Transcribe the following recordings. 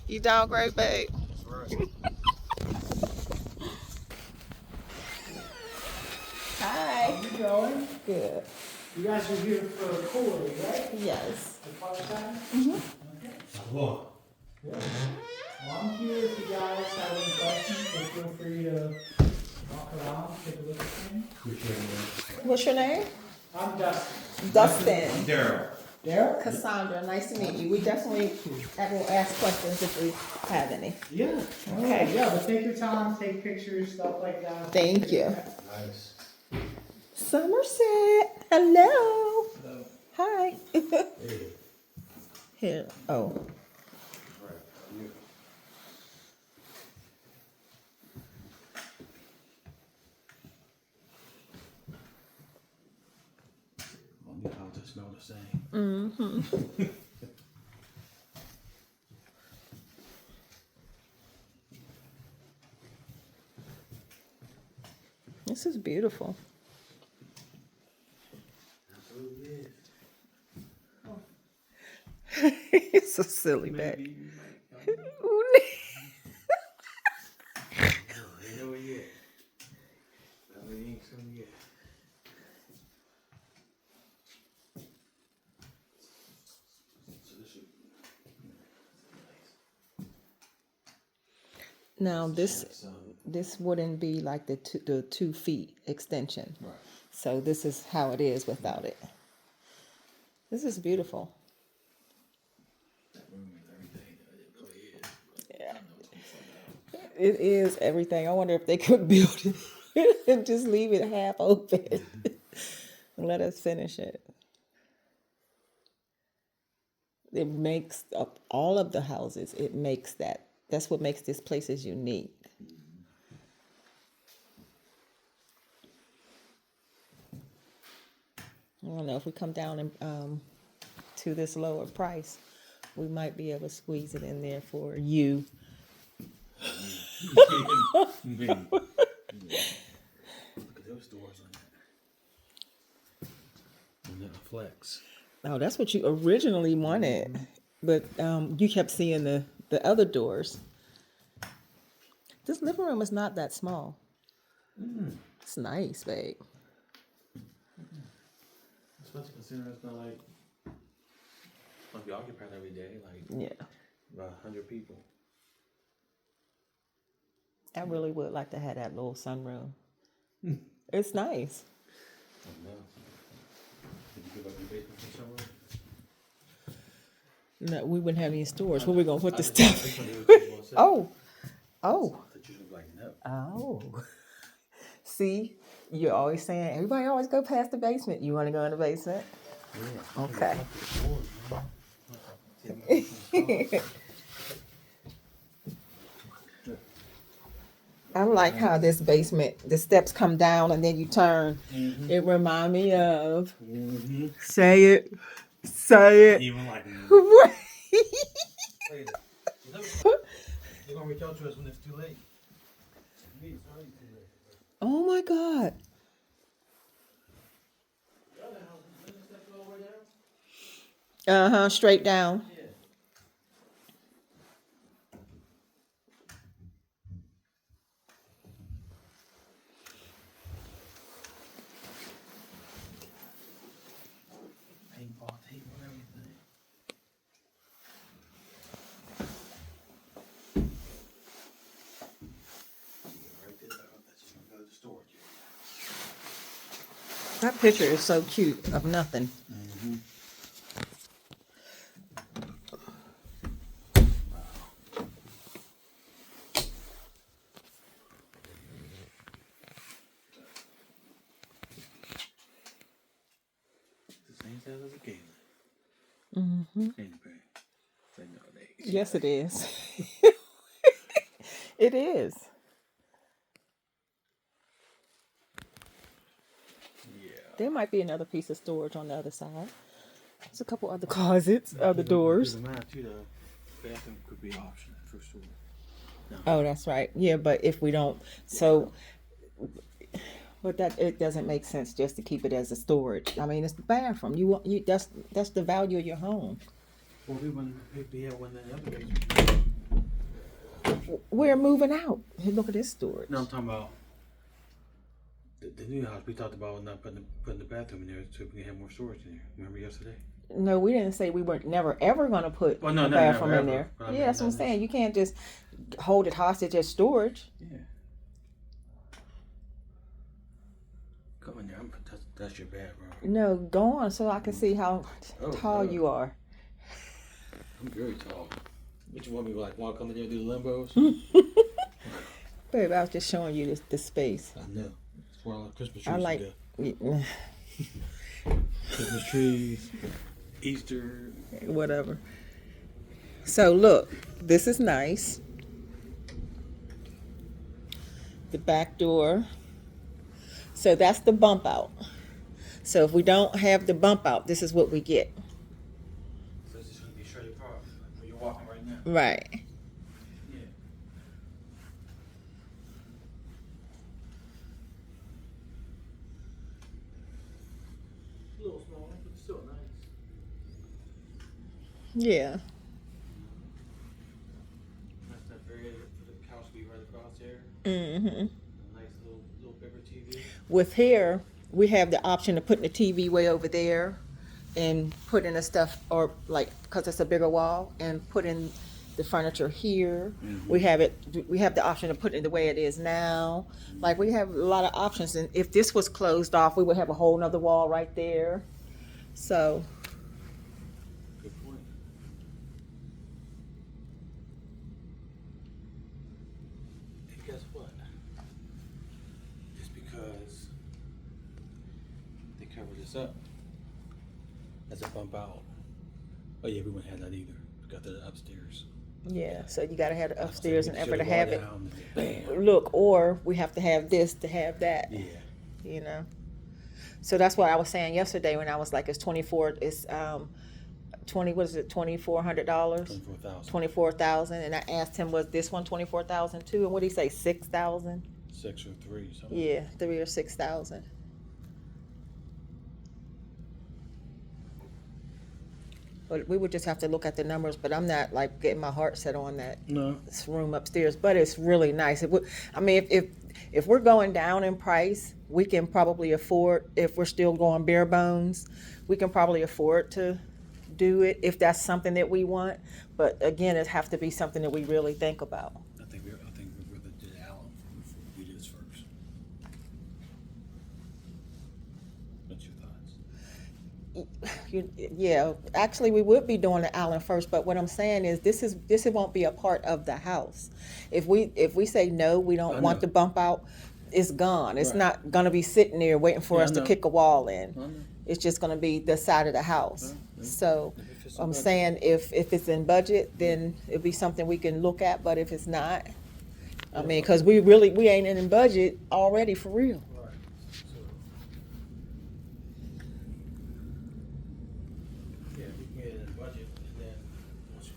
You doing great, babe? That's right. Hi. How's it going? Good. You guys are here for Corey, right? Yes. The part-time? Mm-hmm. Okay. Whoa. Good. Well, I'm here if you guys have any questions, so feel free to walk around, take a look at things. What's your name? I'm Dustin. Dustin. Daryl. Derek? Cassandra, nice to meet you. We definitely will ask questions if we have any. Yeah. Okay. Yeah, but take your time, take pictures, stuff like that. Thank you. Nice. Summerset. Hello. So, Hi. Hey. Here. Oh. Right. You. Well, the houses smell the same. Mm-hmm. This is beautiful. Absolutely is. It's so silly, babe. Maybe you might. Ooh, Ain't no yet. No, it ain't some yet. So this should. Now this wouldn't be like the 2 feet extension. Right. So this is how it is without it. This is beautiful. That room is everything. It really is. But Yeah. I know it's gonna fall down. It is everything. I wonder if they could build it and just leave it half open and let us finish it. It makes up all of the houses. It makes that. That's what makes this place is unique. I don't know if we come down and to this lower price, we might be able to squeeze it in there for you. Look at those doors on that. And then a flex. Oh, that's what you originally wanted, but you kept seeing the other doors. This living room is not that small. It's nice, babe. Especially considering it's not like be occupied every day, like Yeah, about 100 people. I really would like to have that little sunroom. It's nice. I know. Did you give up your basement for somewhere? No, we wouldn't have any storage. Where we gonna put the I just stuff? wanted to do what you said. Oh, I oh, thought you was like, no. oh. See, you're always saying everybody always go past the basement. You want to go in the basement? Yeah. Okay. I like how this basement, the steps come down and then you turn. Mm-hmm. It remind me of. Mm-hmm. Say it. Say it. Even like, Right. they're gonna reach out to us when it's too late. Me, it's already too late. Oh my God. The other house, doesn't the steps go all the way down? Uh-huh. Straight down. Yeah. Paintball table and everything. Right there, that's just gonna go to the storage area. That picture is so cute of nothing. Mm-hmm. The same size as a Galen. Mm-hmm. Ain't it, babe? Say nowadays. Yes, it is. It is. Yeah. There might be another piece of storage on the other side. There's a couple other closets, other doors. Keep in mind too, the bathroom could be an option for sure. No. Oh, that's right. Yeah, but if we don't, so, but that it doesn't make sense just to keep it as a storage. I mean, it's the bathroom. You that's the value of your home. Well, we wouldn't be here when the other basement. We're moving out. Hey, look at this storage. No, I'm talking about the new house. We talked about not putting the bathroom in there so we can have more storage in there. Remember yesterday? No, we didn't say we were never ever gonna put Well, no, a no, bathroom never, in ever. there. But I Yeah, mean, that's what I'm not saying. You can't just hold it hostage as storage. Yeah. Go in there. That's your bad, bro. No, go on so I can see how tall you are. I'm very tall. What you want me to like? Want to come in there and do the limbos? Babe, I was just showing you the space. I know. It's where all the Christmas trees I like. go. Christmas trees, Easter. Whatever. So look, this is nice. The back door. So that's the bump out. So if we don't have the bump out, this is what we get. So this is going to be straight across where you're walking right now. Right. Yeah. A little small, but still nice. Yeah. That's that area for the couch to be right across there. Mm-hmm. A nice little bigger TV. With here, we have the option of putting the TV way over there and putting the stuff, or like, because it's a bigger wall, and putting the furniture here. Mhm. We have the option of putting it the way it is now. Like, we have a lot of options, and if this was closed off, we would have a whole nother wall right there. So, Good point. And guess what? Just because they covered this up, that's a bump out. Oh yeah, we wouldn't have that either. We got the upstairs. yeah, so you gotta have the upstairs and effort to Shut the have wall it. down and bam. Look, or we have to have this to have that. Yeah. You know, so that's what I was saying yesterday when I was like, it's 20, what is it, $2,400, 24,000. 24,000, and I asked him, was this one 24,000 too? And what did he say, 6,000? 6 or 3, something. Yeah, 3 or 6,000. But we would just have to look at the numbers. But I'm not like getting my heart set on that No. room upstairs. But it's really nice. It would, I mean, if we're going down in price, we can probably afford. If we're still going bare bones, we can probably afford to do it if that's something that we want. But again, it have to be something that we really think about. I think we're gonna do Allen before we do this first. What's your thoughts? Yeah, actually, we would be doing the island first. But what I'm saying is, this won't be a part of the house. If we say no, we don't I want know. the bump out, it's gone. It's Right. not gonna be sitting there waiting for Yeah, us I to know. kick a wall in. I know. It's just gonna be the side of the house. Yeah. So If it's in I'm budget. saying if it's in budget, then it'd be something we can look at. But if it's not, I mean, because we ain't in budget already for real. Right. So, yeah, we can get it in budget, and then once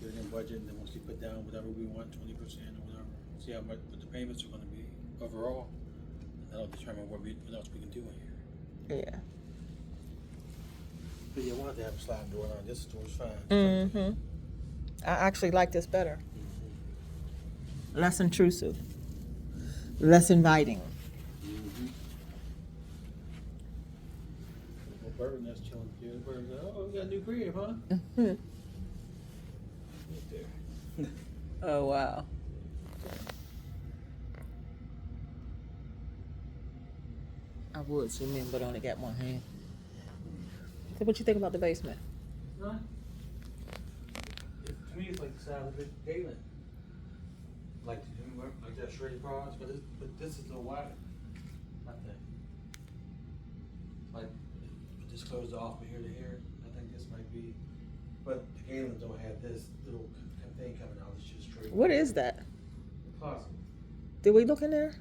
we get it in budget, and then once we put down whatever we want, 20% or whatever, see how much what the payments are going to be overall, and that'll determine what else we can do in here. Yeah. But yeah, we'll have to have a sliding door on. This door's fine. Mm-hmm. I actually like this better. Less intrusive. Less inviting. Mm-hmm. Well, bird nest chilling here. The bird's like, oh, we got a new crib, huh? Mm-hmm. Right there. Oh, wow. I would zoom in, but only got one hand. So what you think about the basement? Huh? To me, it's like the side of a big Galen. Like that straight across, but this is a little wider. I think. Like, if this closed off from here to here, I think this might be. But the Galens don't have this little thing coming out. It's just straight. What is that? The closet. Did we look in there?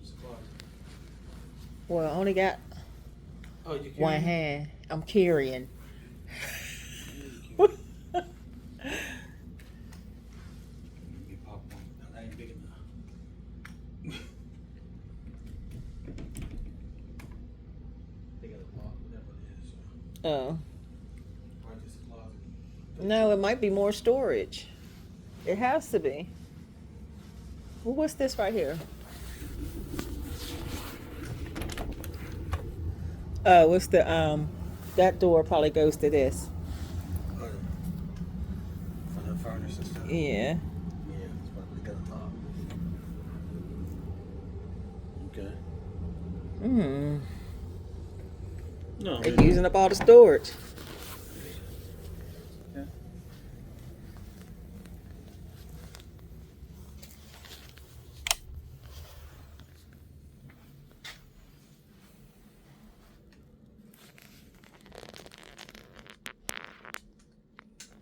It's a closet. Well, I only got Oh, you can't. one hand. I'm carrying. You pop one. No, that ain't big enough. They got a lock, whatever it is. Oh. Or just a closet. No, it might be more storage. It has to be. Well, what's this right here? Oh, what's the that door probably goes to this. Oh, for the furnace and stuff. Yeah. Yeah, it's probably got a top. Okay. No, They're using up all the storage. yeah.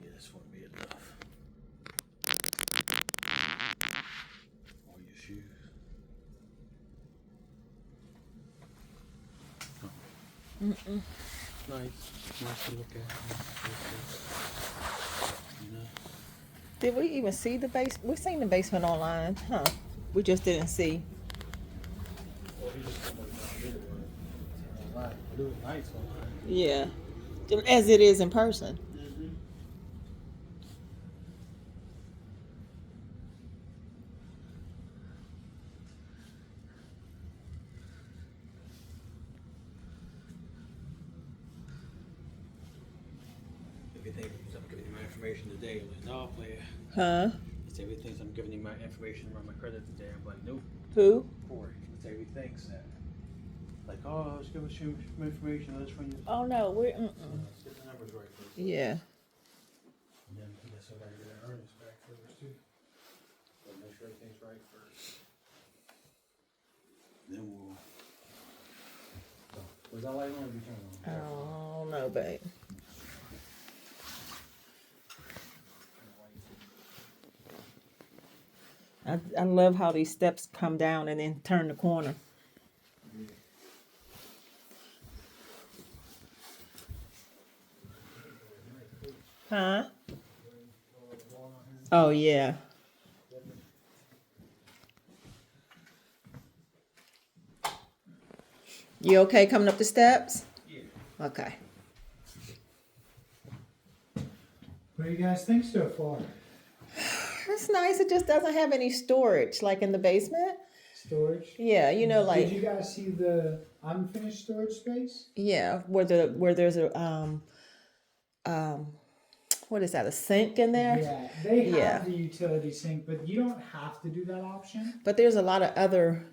Yeah, this won't be enough. All your shoes. Nice to look at. You know. Did we even see the base? We seen the basement online, huh? We just didn't see. Well, he just told me about it online. It was nice online. Yeah. As it is in person. Mm-hmm. Everything I'm giving you my information today, I'm like, no, player. Huh? It's everything I'm giving you my information around my credit today. I'm like, nope. Who? Corey. It's everything said. Like, oh, let's give us some information. Let's run you. Oh no, we're Let's get the numbers right first. Yeah. And then I guess I gotta get our earnings back first too. So make sure everything's right first. Then we'll. So, was that light on or be turned on? Oh no, babe. I love how these steps come down and then turn the corner. Huh? Oh yeah. You okay coming up the steps? Yeah. Okay. What do you guys think so far? That's nice. It just doesn't have any storage like in the basement. Storage? Yeah, you know, Did you like guys see the unfinished storage space? yeah, where there's a what is that, a sink in there? Yeah, they have Yeah. the utility sink, but you don't have to do that option. But there's a lot of other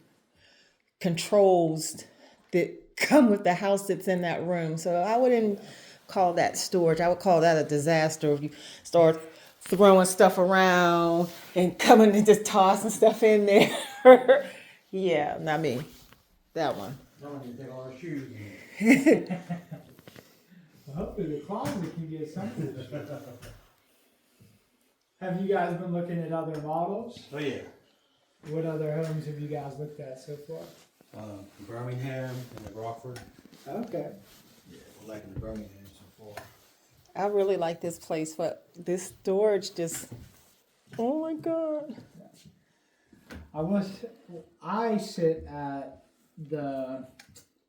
controls that come with the house that's in that room. So I wouldn't call that storage. I would call that a disaster if you start throwing stuff around and coming and just tossing stuff in there. Yeah, not me. That one. No one can take all our shoes. Well, hopefully the closet can get something. Have you guys been looking at other models? Oh yeah. What other homes have you guys looked at so far? Birmingham and the Rockford. Okay. Yeah, we're liking the Birmingham so far. I really like this place, but this storage just, oh my God. I sit at the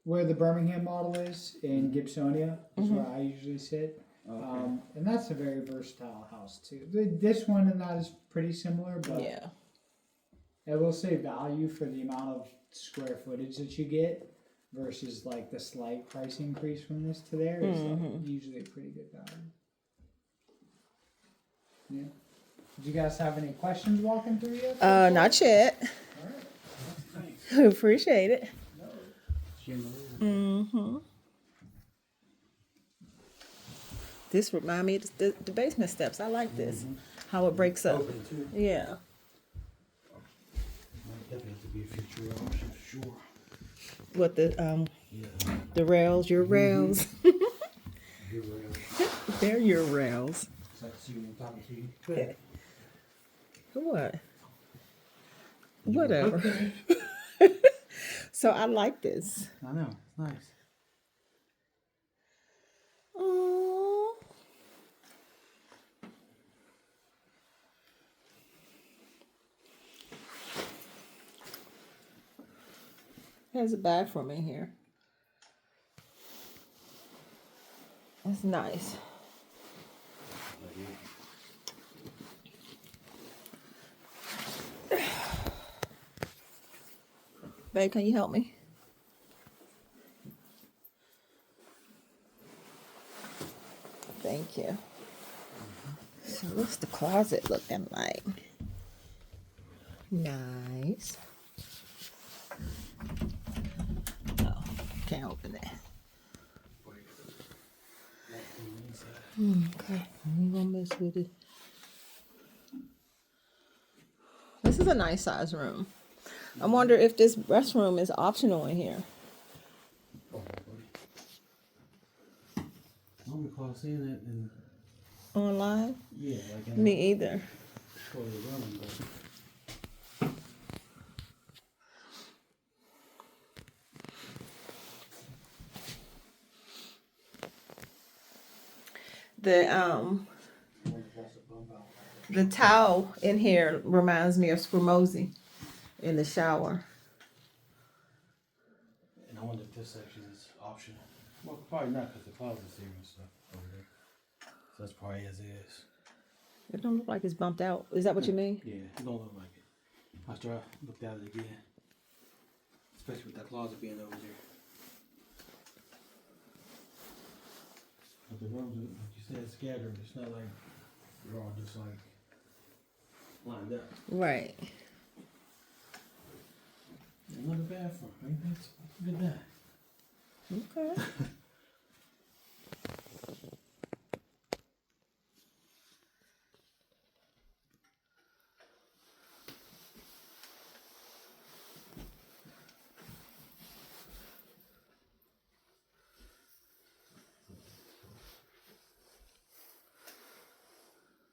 where the Birmingham model is in Gibsonia is where I usually sit. Okay. And that's a very versatile house too. This one and that is pretty similar, but Yeah. it will say value for the amount of square footage that you get versus like the slight price increase from this to there is like usually a pretty good value. Yeah. Did you guys have any questions walking through yet? Not yet. All right. Appreciate it. No. This remind me of the basement steps. I like this. How it breaks up. Open too. Yeah. Might definitely have to be a future option for sure. What Yeah. the rails, your rails. You're right. They're your rails. It's like see when I'm talking to you. What? Whatever. So I like this. I know. It's nice. Aww. There's a bathroom in here. It's nice. Babe, can you help me? Thank you. So what's the closet looking like? Nice. Oh, can't open it. Okay, I ain't gonna mess with it. This is a nice size room. I wonder if this restroom is optional in here. I don't recall seeing it in, Online? yeah, like in Me either. the room, but The I wonder if that's a bump out. the towel in here reminds me of Squirmozy in the shower. And I wonder if this section is optional. Well, probably not, because the closet's here and stuff over there. So that's probably as is. It don't look like it's bumped out. Is that what you mean? Yeah, it don't look like it. After I looked at it again. Especially with that closet being over there. But the rooms, like you said, scattered. It's not like they're all just like lined up. Right. Another bathroom. Ain't that good night? Okay.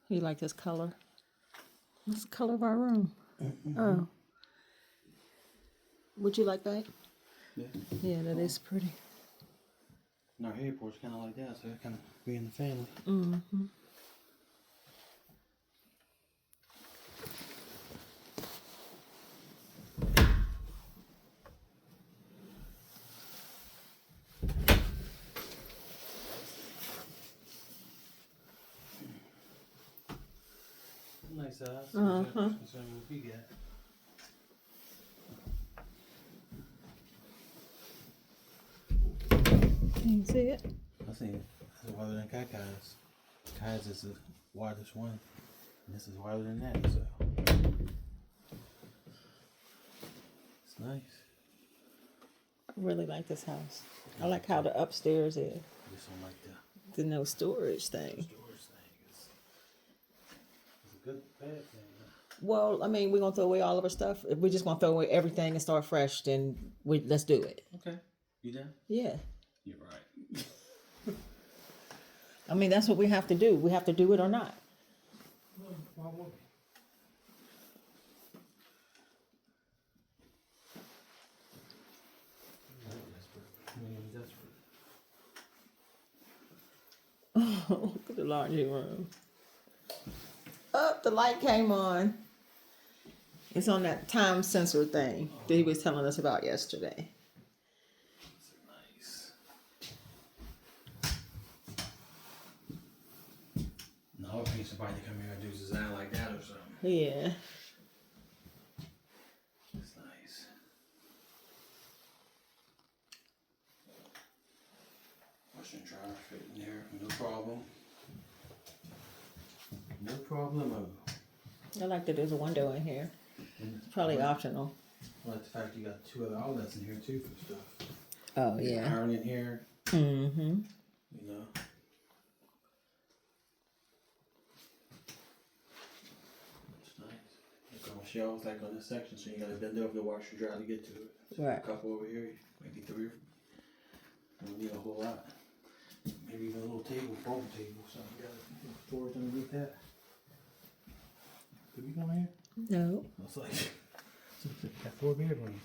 You like this color? What's the color of our room? Oh. Would you like that? Yeah. Yeah, that is pretty. And our airport's kind of like that, so it kind of be in the family. Mm-hmm. Nice size. Uh-huh. Considering what we got. Can you see it? I seen it. It's wider than Kai's. Kai's is the widest one. And this is wider than that, so. It's nice. I really like this house. I like how the upstairs is. I just don't like the The no storage thing. storage thing. It's a good, bad thing. Well, I mean, we're gonna throw away all of our stuff. If we're just gonna throw away everything and start fresh, then let's do it. Okay. You done? Yeah. You're right. I mean, that's what we have to do. We have to do it or not. Well, why won't we? Look at the laundry room. Oh, the light came on. It's on that time sensor thing that he was telling us about yesterday. Nice. No, I would pay somebody to come here and do design like that or something. Yeah. It's nice. Washer and dryer fit in there, no problem. No problemo. I like that there's a window in here. It's probably optional. I like the fact you got 2 other outlets in here too for stuff. Oh, There's yeah. iron in here, Mm-hmm. you know. It's nice. Like on shelves, like on this section, so you gotta bend over the washer and dryer to get to it. So Right. a couple over here, maybe 3. Don't need a whole lot. Maybe even a little table, folding table, something. You got storage underneath that. Did we go in here? No. Looks like got 4 bedrooms.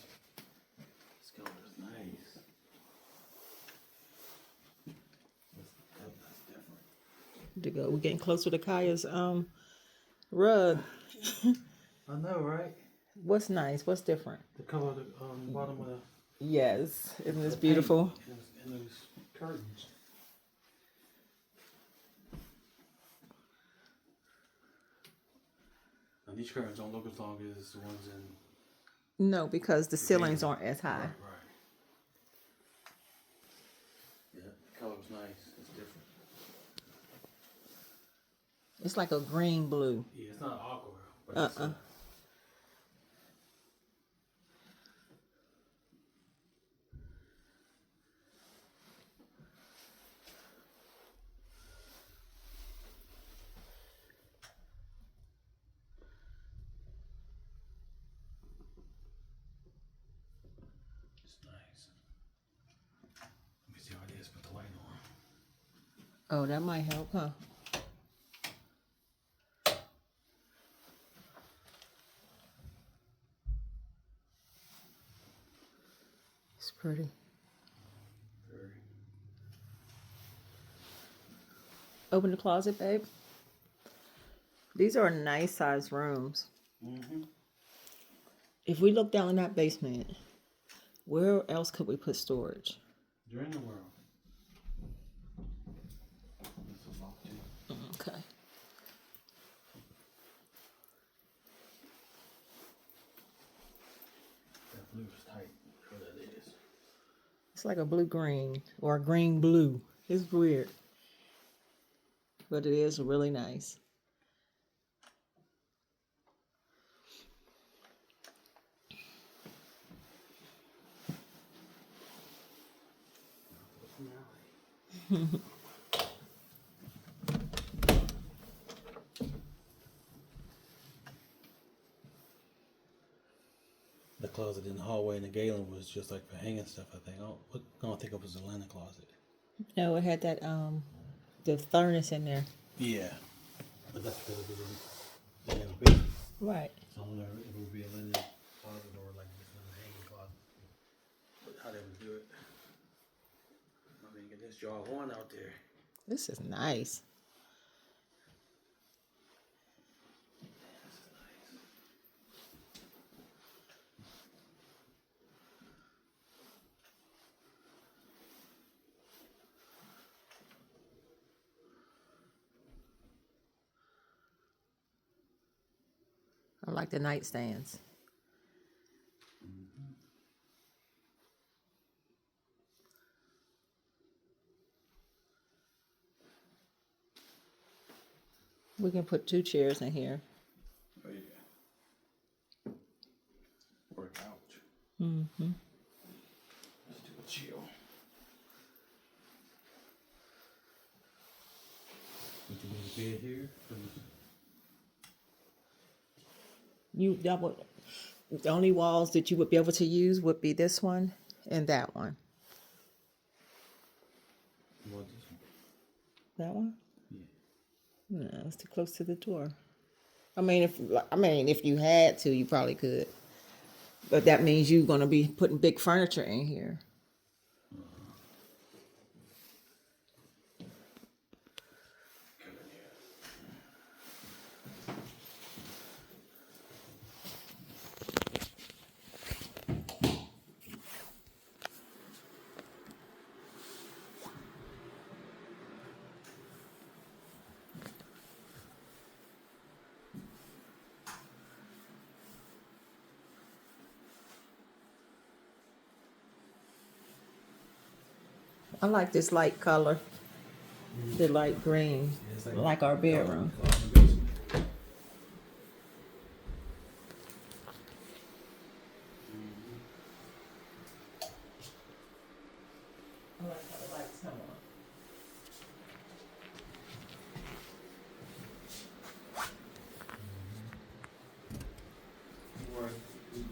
This color's nice. That's different. To go. We're getting closer to Kaya's rug. I know, right? What's nice? What's different? The color of the bottom of the Yes. Isn't this the beautiful? paint and those curtains. Now these curtains don't look as long as the ones in No, because the ceilings aren't as high. Right. Yeah, the color was nice. It's different. It's like a green blue. Yeah, it's not aqua, but it's it's nice. Let me see how it is. Put the light on. Oh, that might help, huh? It's pretty. Very. Open the closet, babe. These are nice size rooms. Mm-hmm. If we look down in that basement, where else could we put storage? You're in the world. This is locked too. Okay. That blue is tight. Where that is. It's like a blue-green or a green-blue. It's weird. But it is really nice. The closet in the hallway in the Galen was just like for hanging stuff. I think. I don't think it was a linen closet. No, it had that the furnace in there. Yeah, but that's because it was in the basement. Right. So I don't know if it would be a linen closet or like just a hanging closet. But how they would do it. I mean, get this jaw one out there. This is nice. I like the nightstands. We can put 2 chairs in here. Oh yeah. Or a couch. Mm-hmm. Let's do a chill. Would you need a bed here? The only walls that you would be able to use would be this one and that one. You want this one? That one? Yeah. No, it's too close to the door. I mean, if you had to, you probably could. But that means you're gonna be putting big furniture in here. I like this light color, the light green, It's like our bedroom. I like how the lights come on.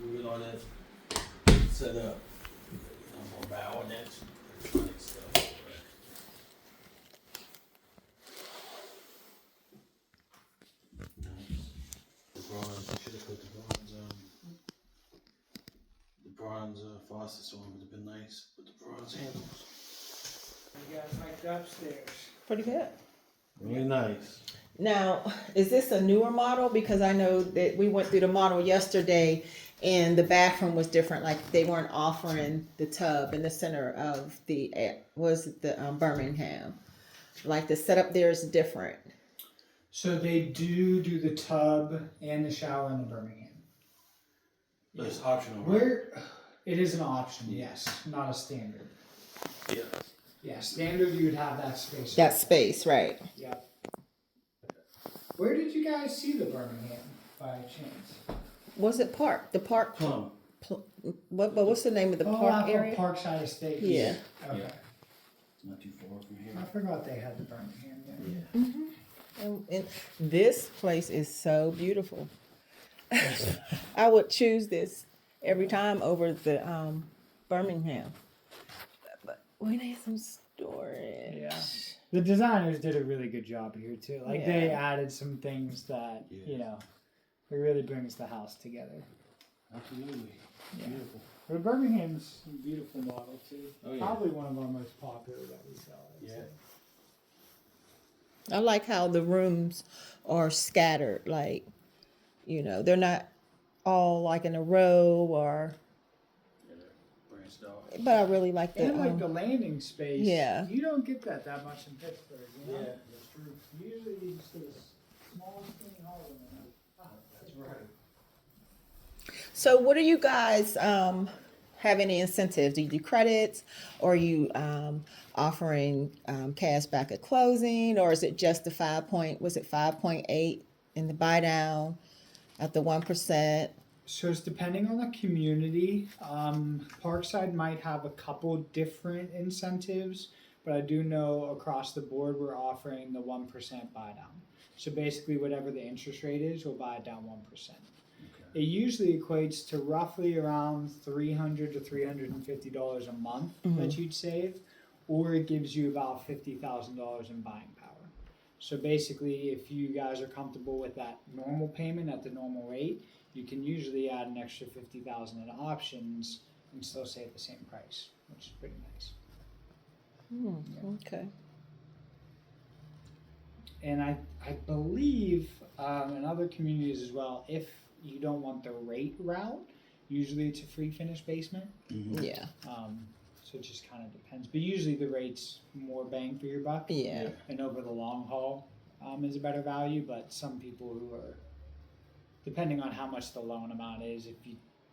We get all that set up. I'm gonna bow on that electronic stuff. Nice. The bronze, I should have put the bronze faucets on, would have been nice, with the bronze handles. You guys like the upstairs. Pretty good. Really nice. Now, is this a newer model? Because I know that we went through the model yesterday and the bathroom was different. Like they weren't offering the tub in the center of Birmingham. Like the setup there is different. So they do the tub and the shower in the Birmingham. It's optional, right? Where it is an option, yes, not a standard. Yeah. Yeah, standard you would have that space. That space, right? Yep. Where did you guys see the Birmingham by chance? Was it park? The park? Plum. What's the name of the park off area? Of Parkside Estates. Yeah. Okay. Yeah. It's not too far from here. I forgot they had the Birmingham there. Yeah. And this place is so beautiful. I would choose this every time over the Birmingham. But we need some storage. Yeah. The designers did a really good job here too. Like they Yeah. added some things that you know, it really brings the house together. Absolutely. Yeah. Beautiful. But Birmingham's a beautiful model too. Oh, yeah. Probably one of our most popular that we sell. I'd say. I like how the rooms are scattered. Like, you know, they're not all like in a row or. Yeah, they're branched out. But I really like the. And like the landing space. yeah. You don't get that much in Pittsburgh. You know? Yeah, that's true. Usually you just get a small skinny hall in there. That's right. So, what do you guys have any incentives? Do you do credits, or are you offering cash back at closing, or is it just the 5.8 in the buy down at the 1%? So it's depending on the community. Parkside might have a couple different incentives, but I do know across the board we're offering the 1% buy down. So basically, whatever the interest rate is, we'll buy it down 1%. It usually equates to roughly around $300 to $350 a month that you'd save, or it gives you about $50,000 in buying power. So basically, if you guys are comfortable with that normal payment at the normal rate, you can usually add an extra $50,000 in options and still save the same price, which is pretty nice. Okay. And I believe in other communities as well, if you don't want the rate route, usually it's a free finish basement. Yeah. So it just kind of depends. But usually the rate's more bang for your buck. Yeah. And over the long haul is a better value. But some people who are, depending on how much the loan amount is, if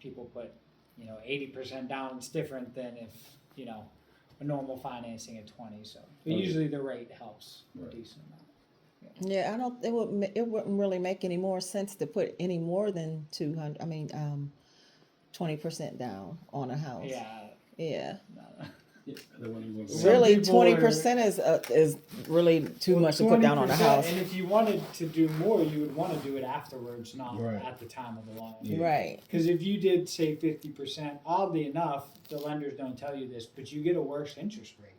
people put, 80% down, it's different than if, a normal financing at 20. So but usually the rate helps a decent amount. Yeah, I don't. It wouldn't really make any more sense to put any more than 200. I mean, 20% down on a house. Yeah. Yeah. Yeah, the one you want to- Some Really, people 20% is really too much to put down on a 20%, house. And if you wanted to do more, you would want to do it afterwards, not Right. at the time of the loan. Yeah. Right. Because if you did say 50%, oddly enough, the lenders don't tell you this, but you get a worse interest rate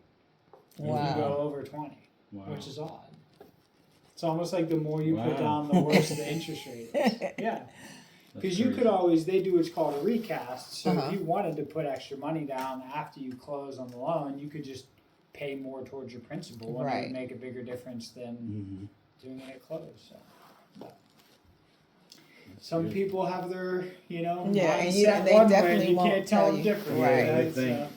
if you go Wow. over 20, Wow. which is odd. It's almost like the more you put Wow. down, the worse the interest rate is. Yeah. Because you could always, they do what's called a recast. So if you wanted to put extra money down after you close on the loan, you could just pay more towards your principal, and it Right. would make a bigger difference than doing it at close. So, but some people have their, Yeah, and mindset they one way, definitely and you won't can't tell tell them you. different. Right. Right? They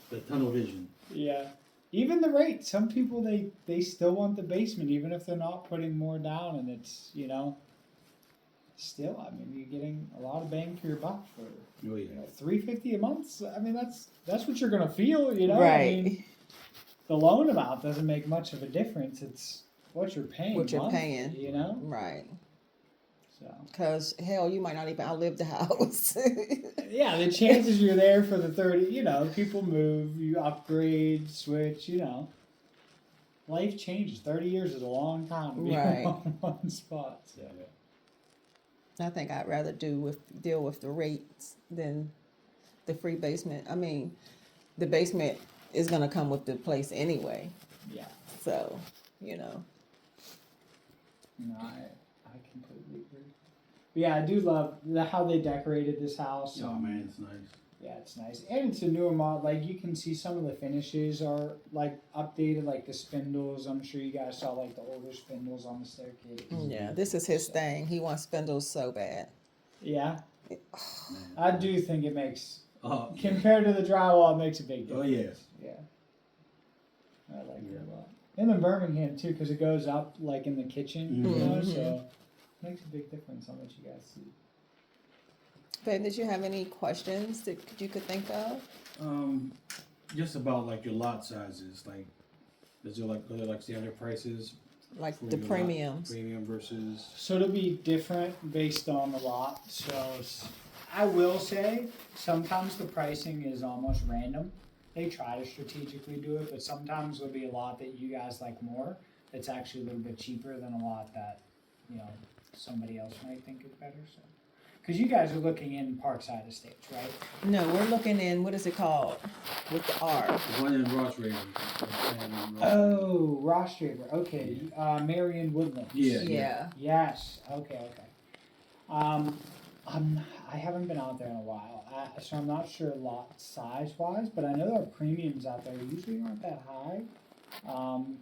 the tunnel vision. Yeah. Even the rate, some people they still want the basement, even if they're not putting more down, and it's still, I mean, you're getting a lot of bang for your buck for Oh yeah. $350 a month. I mean, that's what you're gonna feel, I Right. mean, the loan amount doesn't make much of a difference. It's what you're paying. What you're monthly, paying. Right. So Because hell, you might not even outlive the house. yeah, the chances you're there for the 30. People move, you upgrade, switch. Life changes. 30 years is a long time to be Right. in one spot. So. I think I'd rather deal with the rates than the free basement. I mean, the basement is gonna come with the place anyway. Yeah. So, No, I completely agree. But yeah, I do love how they decorated this house. Oh man, it's nice. Yeah, it's nice, and it's a newer mod. Like you can see some of the finishes are like updated, like the spindles. I'm sure you guys saw like the older spindles on the staircase. yeah, this is his thing. He wants spindles so bad. Yeah, I do think it makes Oh, compared to the drywall, it makes a big difference. oh yes. Yeah, I like it a lot. And in Birmingham too, because it goes up like in the kitchen, so it makes a big difference on what you guys see. Ben, did you have any questions that you could think of? Just about like your lot sizes, like, are there like standard prices Like for the your lot premiums? premium versus? So it'll be different based on the lot. So I will say sometimes the pricing is almost random. They try to strategically do it, but sometimes there'll be a lot that you guys like more that's actually a little bit cheaper than a lot that, you know, somebody else might think is better. So, because you guys are looking in Parkside Estates, right? No, we're looking in, what is it called? With the R. The one in Ross Raven. Oh, Ross Draper. Okay, Marion Woodlands. Yeah. Yes. Okay. Okay. I haven't been out there in a while, so I'm not sure lot size wise, but I know our premiums out there usually aren't that high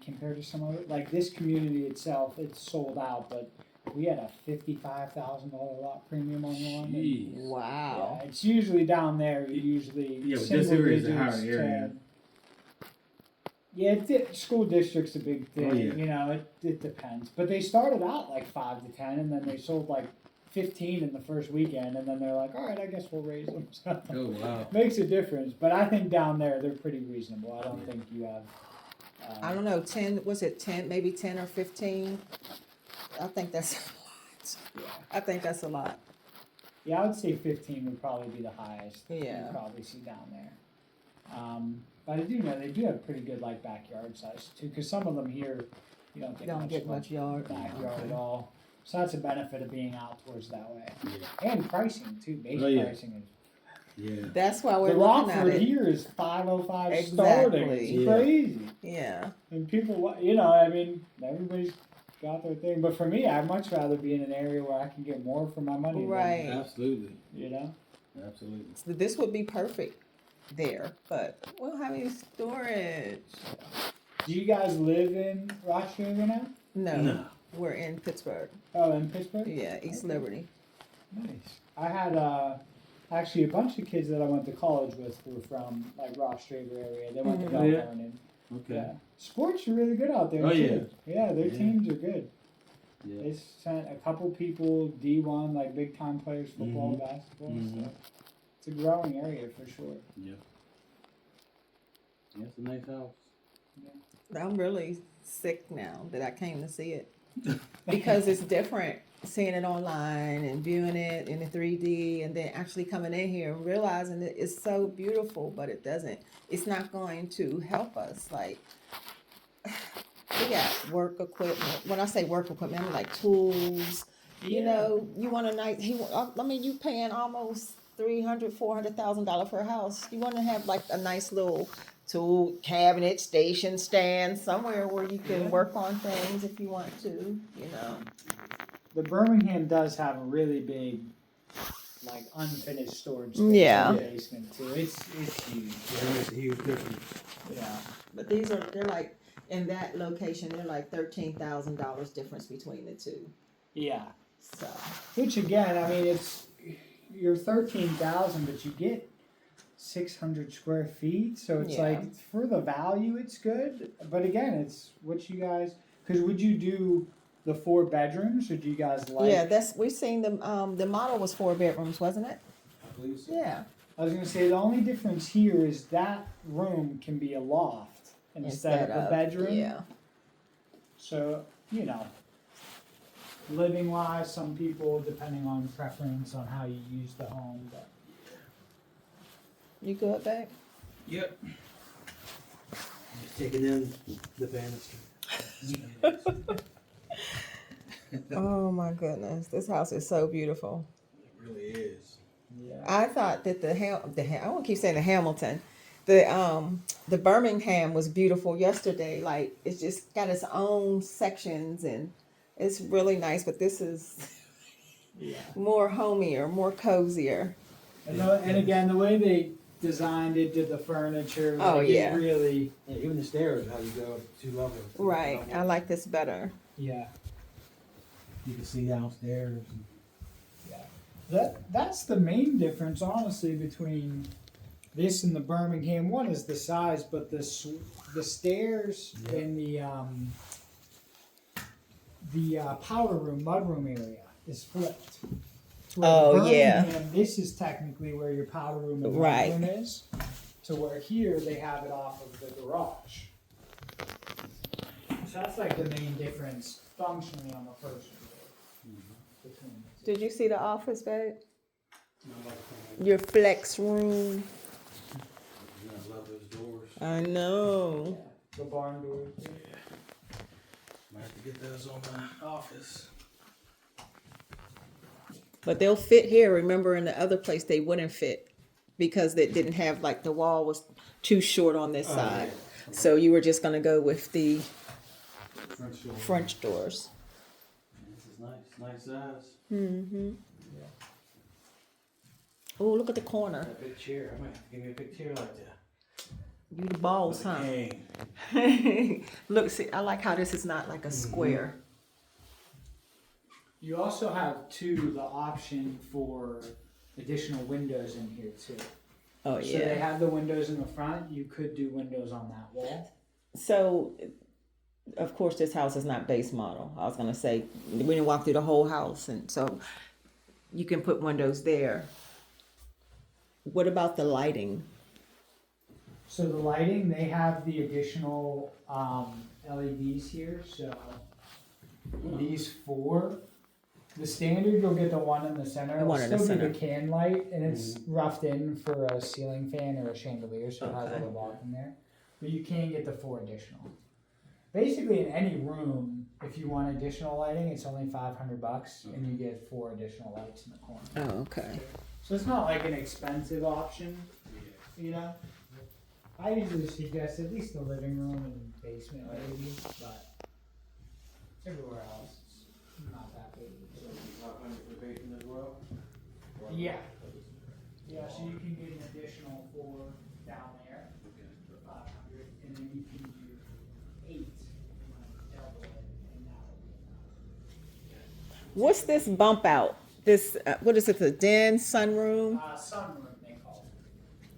compared to some other. Like this community itself, it's sold out, but we had a $55,000 lot premium on one. Jeez. Wow. Yeah, it's usually down there. Usually, Yeah, but this area is a higher area. Yeah, school district's a big thing. Oh, yeah. You know, it depends. But they started out like 5 to 10, and then they sold like 15 in the first weekend, and then they're like, all right, I guess we'll raise them. So Oh wow. makes a difference. But I think down there they're pretty reasonable. I don't think you have. I don't know, 10, was it 10, maybe 10 or 15? I think that's a lot. Yeah. I think that's a lot. Yeah, I would say 15 would probably be the highest Yeah. you'd probably see down there. But I do know they do have pretty good like backyard size too, because some of them here you don't get Much yard. backyard at all. So that's a benefit of being out towards that way. Yeah. And pricing too. Base Oh, yeah. pricing is. Yeah. That's why we're The looking at Rockford it. here is 505 Exactly. starting. It's Yeah. crazy. Yeah. And people, you know, I mean, everybody's got their thing. But for me, I'd much rather be in an area where I can get more for my money. Right. Absolutely. You know? Absolutely. So this would be perfect there, but we don't have any storage. Do you guys live in Rochester now? No, we're in Pittsburgh. Oh, in Pittsburgh? Yeah, East Liberty. Nice. I had actually a bunch of kids that I went to college with were from like Ross Draper area. They went to Mhm. Bell Yeah. Vernon. Okay. Yeah. Sports are really good out there. Oh, too. Yeah, their Yeah. teams are good. Yeah. They sent a couple people D1, like big time players, football, Mhm. basketball. Mhm. So it's a growing area for sure. Yeah. Yeah, it's a nice house. I'm really sick now that I came to see it because it's different seeing it online and viewing it in the 3D and then actually coming in here and realizing that it's so beautiful, but it's not going to help us. Like, we got work equipment. When I say work equipment, I mean like tools. You know, you want a nice, I mean, you paying almost $300,000-$400,000 for a house. You want to have like a nice little tool cabinet, station, stand, somewhere where you can work on things if you want to, you know. The Birmingham does have a really big, like unfinished storage space Yeah. in the basement too. It's huge. Yeah, it's a huge difference. Yeah. But they're like, in that location, they're like $13,000 difference between the two. Yeah. So, Which again, I mean, you're 13,000, but you get 600 square feet, so it's Yeah. like for the value, it's good. But again, it's what you guys. Because would you do the 4 bedrooms, or do you guys like? yeah, we seen the model was 4 bedrooms, wasn't it? I believe so. Yeah. I was gonna say the only difference here is that room can be a loft instead of a bedroom. Yeah. So you know, living wise, some people depending on preference on how you use the home, but. You good, babe? Yep. Just taking in the banister. Oh my goodness, this house is so beautiful. It really is. Yeah. I thought that I won't keep saying the Hamilton, the Birmingham was beautiful yesterday. Like it's just got its own sections and it's really nice. But this is Yeah. more homier, more cozier. And again, the way they designed it, did the furniture. Oh, like, yeah. It really. Yeah, even the stairs, how you go 2 levels. Right, I like this better. Yeah. You can see downstairs. That's the main difference, honestly, between this and the Birmingham. One is the size, but the stairs Yeah. in the powder room, mud room area is flipped. Where Oh, yeah. Birmingham, this is technically where your powder room and Right. room is. To where here they have it off of the garage. So that's like the main difference functionally on the first floor between the two. Did you see the office, babe? I like that. Your flex room. I love those doors. I know. Yeah, the barn doors. Might have to get those on my office. But they'll fit here. Remember, in the other place they wouldn't fit because they didn't have, like, the wall was too short on this side. Yeah. So you were just gonna go with the French door. French doors. This is nice size. Mm-hmm. Oh, look at the corner. That big chair. I might have to give me a big chair like that. You the balls, With a huh? cane. Look, see, I like how this is not like a square. You also have the option for additional windows in here too. Oh, So they yeah. have the windows in the front. You could do windows on that wall. So, of course, this house is not base model. I was gonna say, we didn't walk through the whole house, and so you can put windows there. What about the lighting? So the lighting, they have the additional LEDs here. So these four, the standard you'll get the one in the center. The one in the It'll still center. be the can light, and it's roughed in for a ceiling fan or a chandelier, so it has a Okay. little block in there. But you can get the 4 additional. Basically, in any room, if you want additional lighting, it's only $500, and you get 4 additional lights in the corner. Oh, okay. So it's not like an expensive option, you know. I usually suggest at least the living room and basement maybe, but everywhere else it's not that big. So 500 for the basement as well? Yeah. Yeah, so you can get an additional 4 down there for 500, and then you can do 8, double it, and that would be What's this bump out? This, what is it, the den, sunroom? sunroom they call it.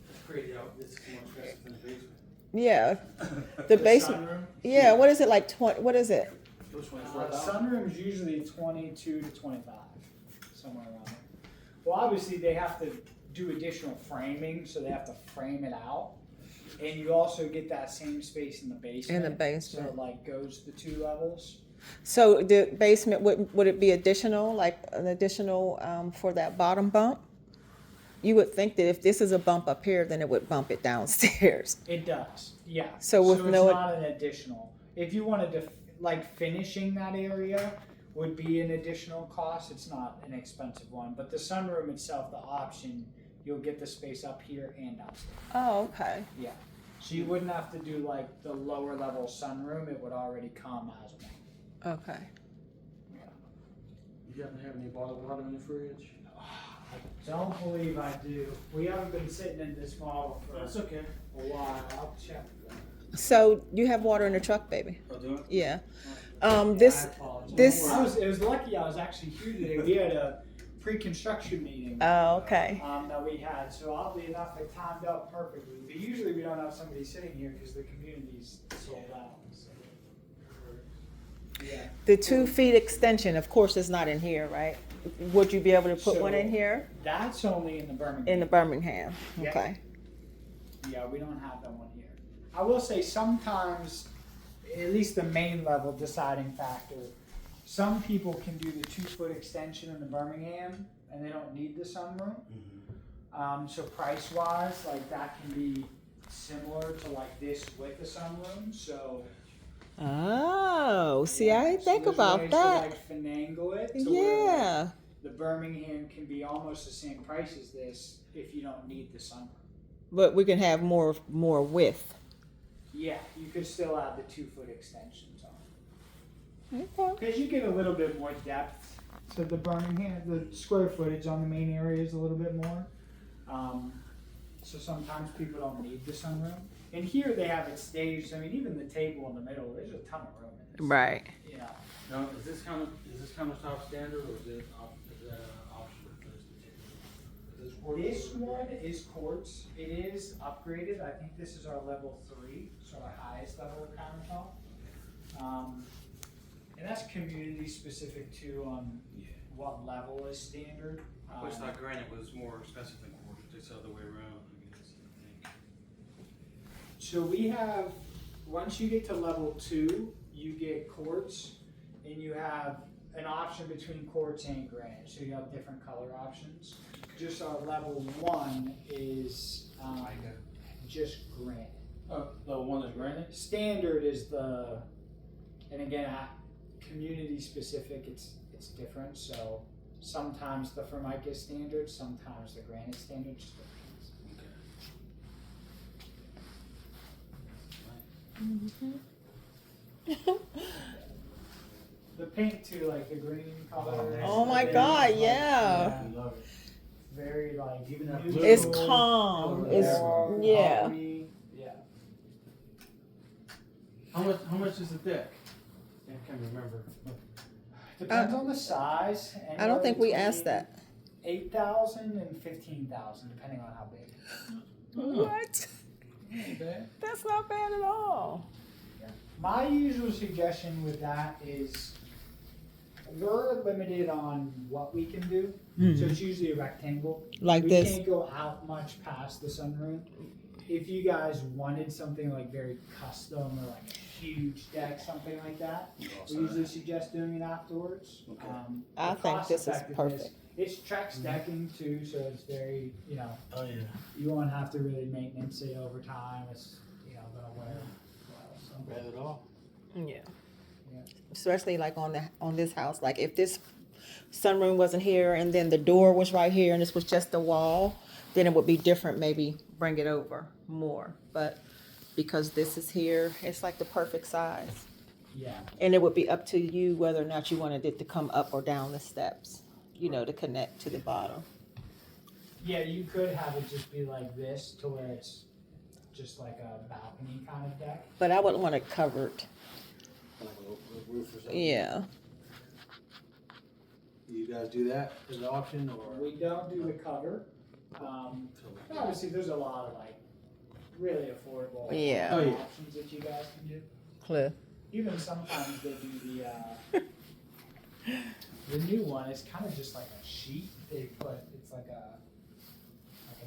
It's crazy how this is more expensive than the basement. Yeah, the basement. Sunroom? Yeah, what is it, like 20, what is it? It was $24,000. Sunroom's usually 22 to 25, somewhere around there. Well, obviously they have to do additional framing, so they have to frame it out. And you also get that same space in the basement. In the basement. So it like goes the 2 levels. So the basement, would it be additional, like an additional for that bottom bump? You would think that if this is a bump up here, then it would bump it downstairs. It does, yeah. So with it's no- not an additional. If you wanted to, like finishing that area would be an additional cost. It's not an expensive one. But the sunroom itself, the option, you'll get the space up here and downstairs. Oh, okay. Yeah. So you wouldn't have to do like the lower level sunroom. It would already come as one. Okay. You happen to have any bottled water in the fridge? I don't believe I do. We haven't been sitting in this model for That's okay. a while. I'll check. So you have water in the truck, baby? I'll do it. Yeah. I This, apologize. this- It was lucky I was actually here today. We had a pre-construction meeting oh, okay. that we had, so oddly enough, it timed out perfectly. But usually we don't have somebody sitting here because the community's sold out. So. Yeah. The 2 feet extension, of course, is not in here, right? Would you be able to put one in So- here? That's only in the Birmingham. In the Birmingham, Yeah. okay. Yeah, we don't have that one here. I will say sometimes, at least the main level deciding factor, some people can do the 2-foot extension in the Birmingham and they don't need the sunroom. So price wise, like that can be similar to like this with the sunroom. So Oh, see, I didn't so think there's about ways that. To like finagle it. To where, like, Yeah. the Birmingham can be almost the same price as this if you don't need the sunroom. But we can have more width. Yeah, you could still add the 2-foot extensions on. Okay. Because you get a little bit more depth to the Birmingham, the square footage on the main area is a little bit more. So sometimes people don't need the sunroom. And here they have it staged. I mean, even the table in the middle, there's a ton of room in this. Right. You know. Now, is this countertop standard or is it optional for this particular? Is this quartz? This one is quartz. It is upgraded. I think this is our level 3, so our highest level of countertop. And that's community specific too on what level is standard. I always thought granite was more expensive than quartz, it's the other way around, I guess, I think. So we have, once you get to level 2, you get quartz, and you have an option between quartz and granite. So you have different color options. Just our level 1 is just granite. Oh, level 1 is granite? Standard is the, and again, community specific, it's different. So sometimes the Formica is standard, sometimes the granite standard. Just Okay. the paint too, like the green color. Oh my God, yeah. I love it. Very like Even that neutral, blue. It's calm. It's yeah. color-y. Yeah. How much is the deck? I can't remember. Depends on the size. I don't think we asked that. 8,000 and 15,000, depending on how big. What? Ain't bad. That's not bad at all. My usual suggestion with that is we're limited on what we can do. So it's usually a rectangle. Like we this. can't go out much past the sunroom. If you guys wanted something like very custom or like a huge deck, something like that, we usually suggest doing it afterwards. Okay. I the think this is cost-effectiveness- perfect. It's Trex decking too, so it's very, Oh yeah. you won't have to really maintenance it over time. It's, gonna wear well. So. Not bad at all. Yeah. Yeah. Especially like on this house. Like if this sunroom wasn't here and then the door was right here and this was just the wall, then it would be different. Maybe bring it over more. But because this is here, it's like the perfect size. Yeah. And it would be up to you whether or not you wanted it to come up or down the steps, to connect to the bottom. Yeah, you could have it just be like this to where it's just like a balcony kind of deck. But I wouldn't want it covered. Like a roof or something. Yeah. You guys do that as an option or? We don't do the cover. Obviously, there's a lot of like really affordable Yeah. Oh, yeah. options that you guys can do. Cliff. Even sometimes they do the new one is kind of just like a sheet. It's like a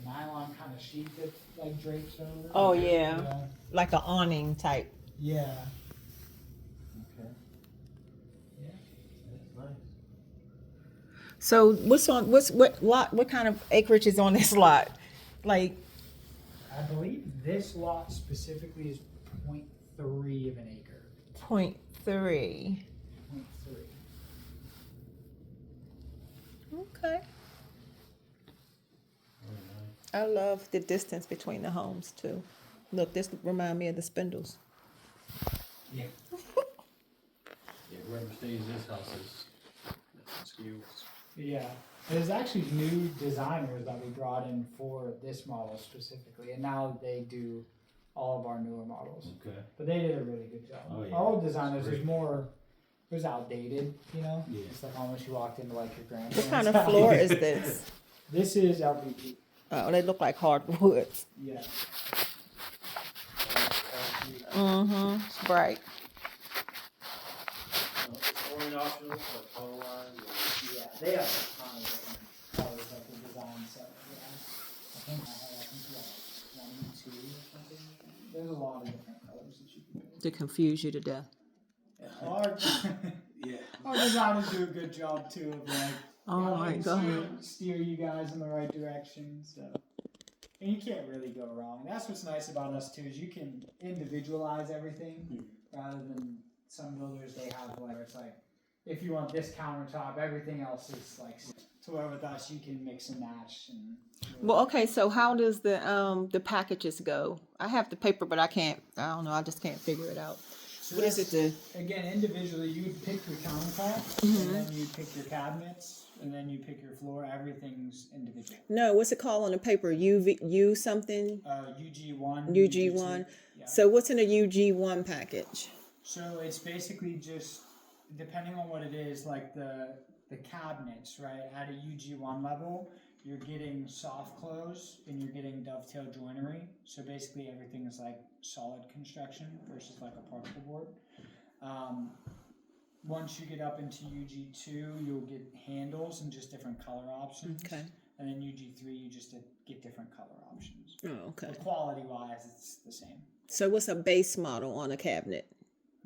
nylon kind of sheet that like drapes over. Oh, yeah. Like an awning type. Yeah. Okay. Yeah. That's nice. So what kind of acreage is on this lot? Like, I believe this lot specifically is 0.3 of an acre. 0.3. 0.3. Okay. I love the distance between the homes too. Look, this remind me of the Spindles. Yeah. Yeah, whoever stays in this house is skills. Yeah. There's actually new designers that we brought in for this model specifically, and now they do all of our newer models. Okay. But they did a really good job. Oh, yeah. Our old designers Great. it was outdated, Yeah. It's like almost you walked into like your grandparents' What kind of house. floor is this? This is LVP. Oh, they look like hardwoods. Yeah. Mm-hmm. It's bright. It's orange optional, like color wise. Yeah, they have a ton of different colors like the design set. Yeah. I think we have like 22 or something. There's a lot of different colors that you can pick. To confuse you to death. Our, Yeah. our designers do a good job too of like Oh my helping God. steer you guys in the right direction. So, and you can't really go wrong. That's what's nice about us too is you can individualize everything rather than some builders they have where it's like if you want this countertop, everything else is like. To where with us you can mix and match and. Well, okay. So how does the packages go? I have the paper, but I don't know. I just can't figure it out. So What is it? Again, individually, you would pick your countertop, Mm-hmm. and then you pick your cabinets, and then you pick your floor. Everything's individual. No, what's it called on the paper? U something? UG1. UG1. Yeah. So what's in a UG1 package? So it's basically just depending on what it is, like the cabinets, right? At a UG1 level, you're getting soft close and you're getting dovetail joinery. So basically everything is like solid construction versus like a particle board. Once you get up into UG2, you'll get handles and just different color options. Okay. And then UG3, you just get different color options. Oh, okay. But quality-wise, it's the same. So what's a base model on a cabinet?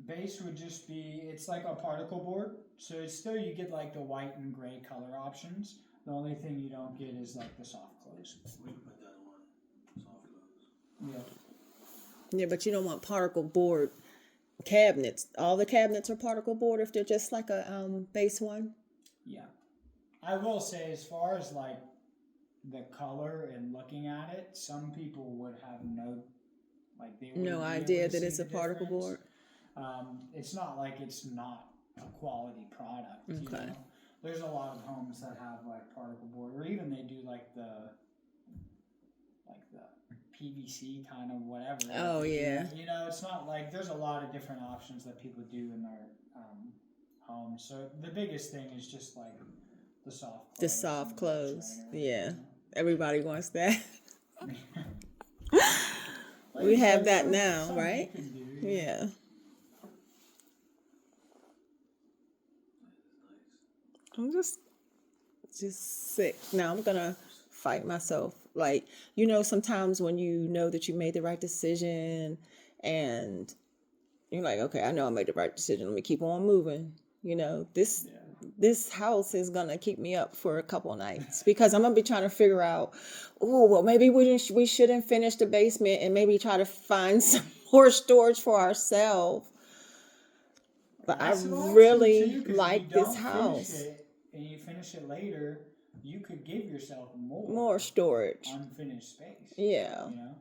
Base would just be, it's like a particle board. So it's still, you get like the white and gray color options. The only thing you don't get is like the soft close. We can put that on soft close. Yeah. Yeah, but you don't want particle board cabinets. All the cabinets are particle board if they're just like a base one. Yeah. I will say, as far as like the color and looking at it, some people would have no No idea that it's a particle board. It's not like it's not a quality product. Okay. You know? There's a lot of homes that have like particle board, or even they do like the PVC kind of whatever. Oh, yeah. You know, it's not like there's a lot of different options that people do in their homes. So the biggest thing is just like the soft close. The soft close. Yeah. You know? Everybody wants that. Like We you have said, that some- now, some right? you can do, Yeah. I'm just sick. Now I'm gonna fight myself. Like, you know, sometimes when you know that you made the right decision and you're like, okay, I know I made the right decision. Let me keep on moving. You know, this house is gonna keep me up for a couple of nights because I'm gonna be trying to figure out, oh, well, maybe we shouldn't finish the basement and maybe try to find some more storage for ourselves. But I That's an option, really too, 'cause if you like don't this finish house. it and you finish it later, you could give yourself More storage. unfinished space. Yeah. You know,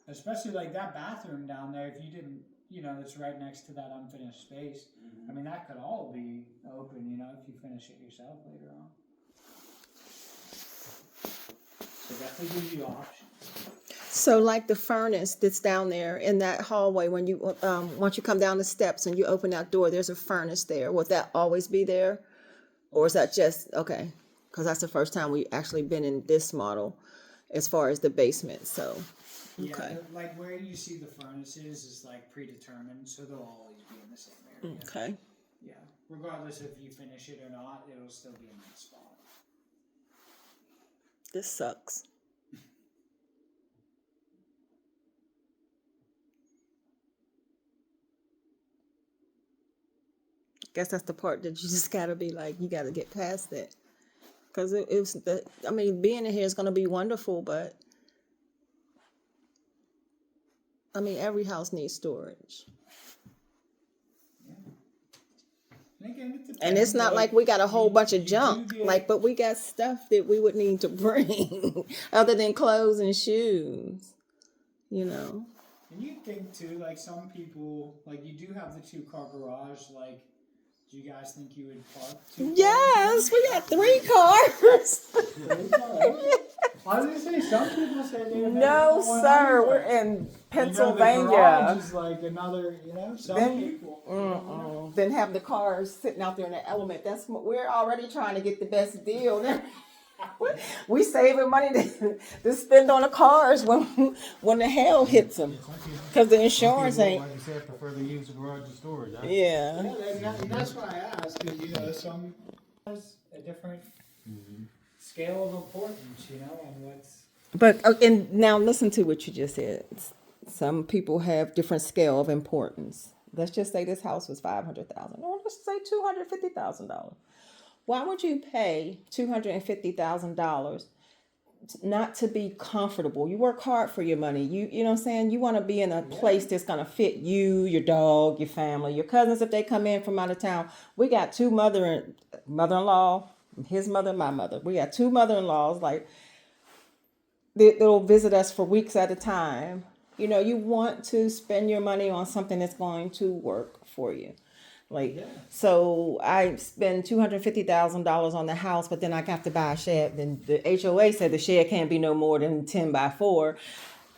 especially like that bathroom down there. If you didn't, you know, it's right next to that unfinished space. I mean, that could all be open. You know, if you finish it yourself later on. So definitely gives you options. So like the furnace that's down there in that hallway, when you once you come down the steps and you open that door, there's a furnace there. Will that always be there, or is that just okay? Because that's the first time we actually been in this model, as far as the basement. So Yeah, okay, like where you see the furnaces is like predetermined, so they'll always be in the same area. okay. Yeah, regardless if you finish it or not, it'll still be in that spot. This sucks. Guess that's the part that you just gotta be like, you gotta get past it. Because it was being in here is gonna be wonderful, but I mean, every house needs storage. And again, And it's not like we got a whole bunch of junk, like, but we got stuff that we would need to bring other than clothes and shoes, you know. And you think too, like some people, like you do have the 2-car garage. Like, do you guys think you would park 2 cars? Yes, we got 3 cars. I was gonna say some people say they would No, never sir, go we're anywhere. in You know, the Pennsylvania. garage is like another, you know, some Then- people. Then have the cars sitting out there in the element. We're already trying to get the best deal. We saving money to spend on the cars when the hell hits them, because the insurance ain't. Like you said, prefer to use the garage as storage. Huh? Yeah. And that's why I asked, because you know, some has a different scale of importance, you know, on what's. But and now listen to what you just said. Some people have different scale of importance. Let's just say this house was $500,000, or let's say $250,000. Why would you pay $250,000 not to be comfortable? You work hard for your money. You know what I'm saying? You want to be in a place that's gonna fit you, your dog, your family, your cousins if they come in from out of town. We got 2 mother-in-law, his mother, my mother. We got 2 mother-in-laws. Like they'll visit us for weeks at a time. You know, you want to spend your money on something that's going to work for you. So I spend $250,000 on the house, but then I have to buy a shed. Then the HOA said the shed can't be no more than 10 by 4.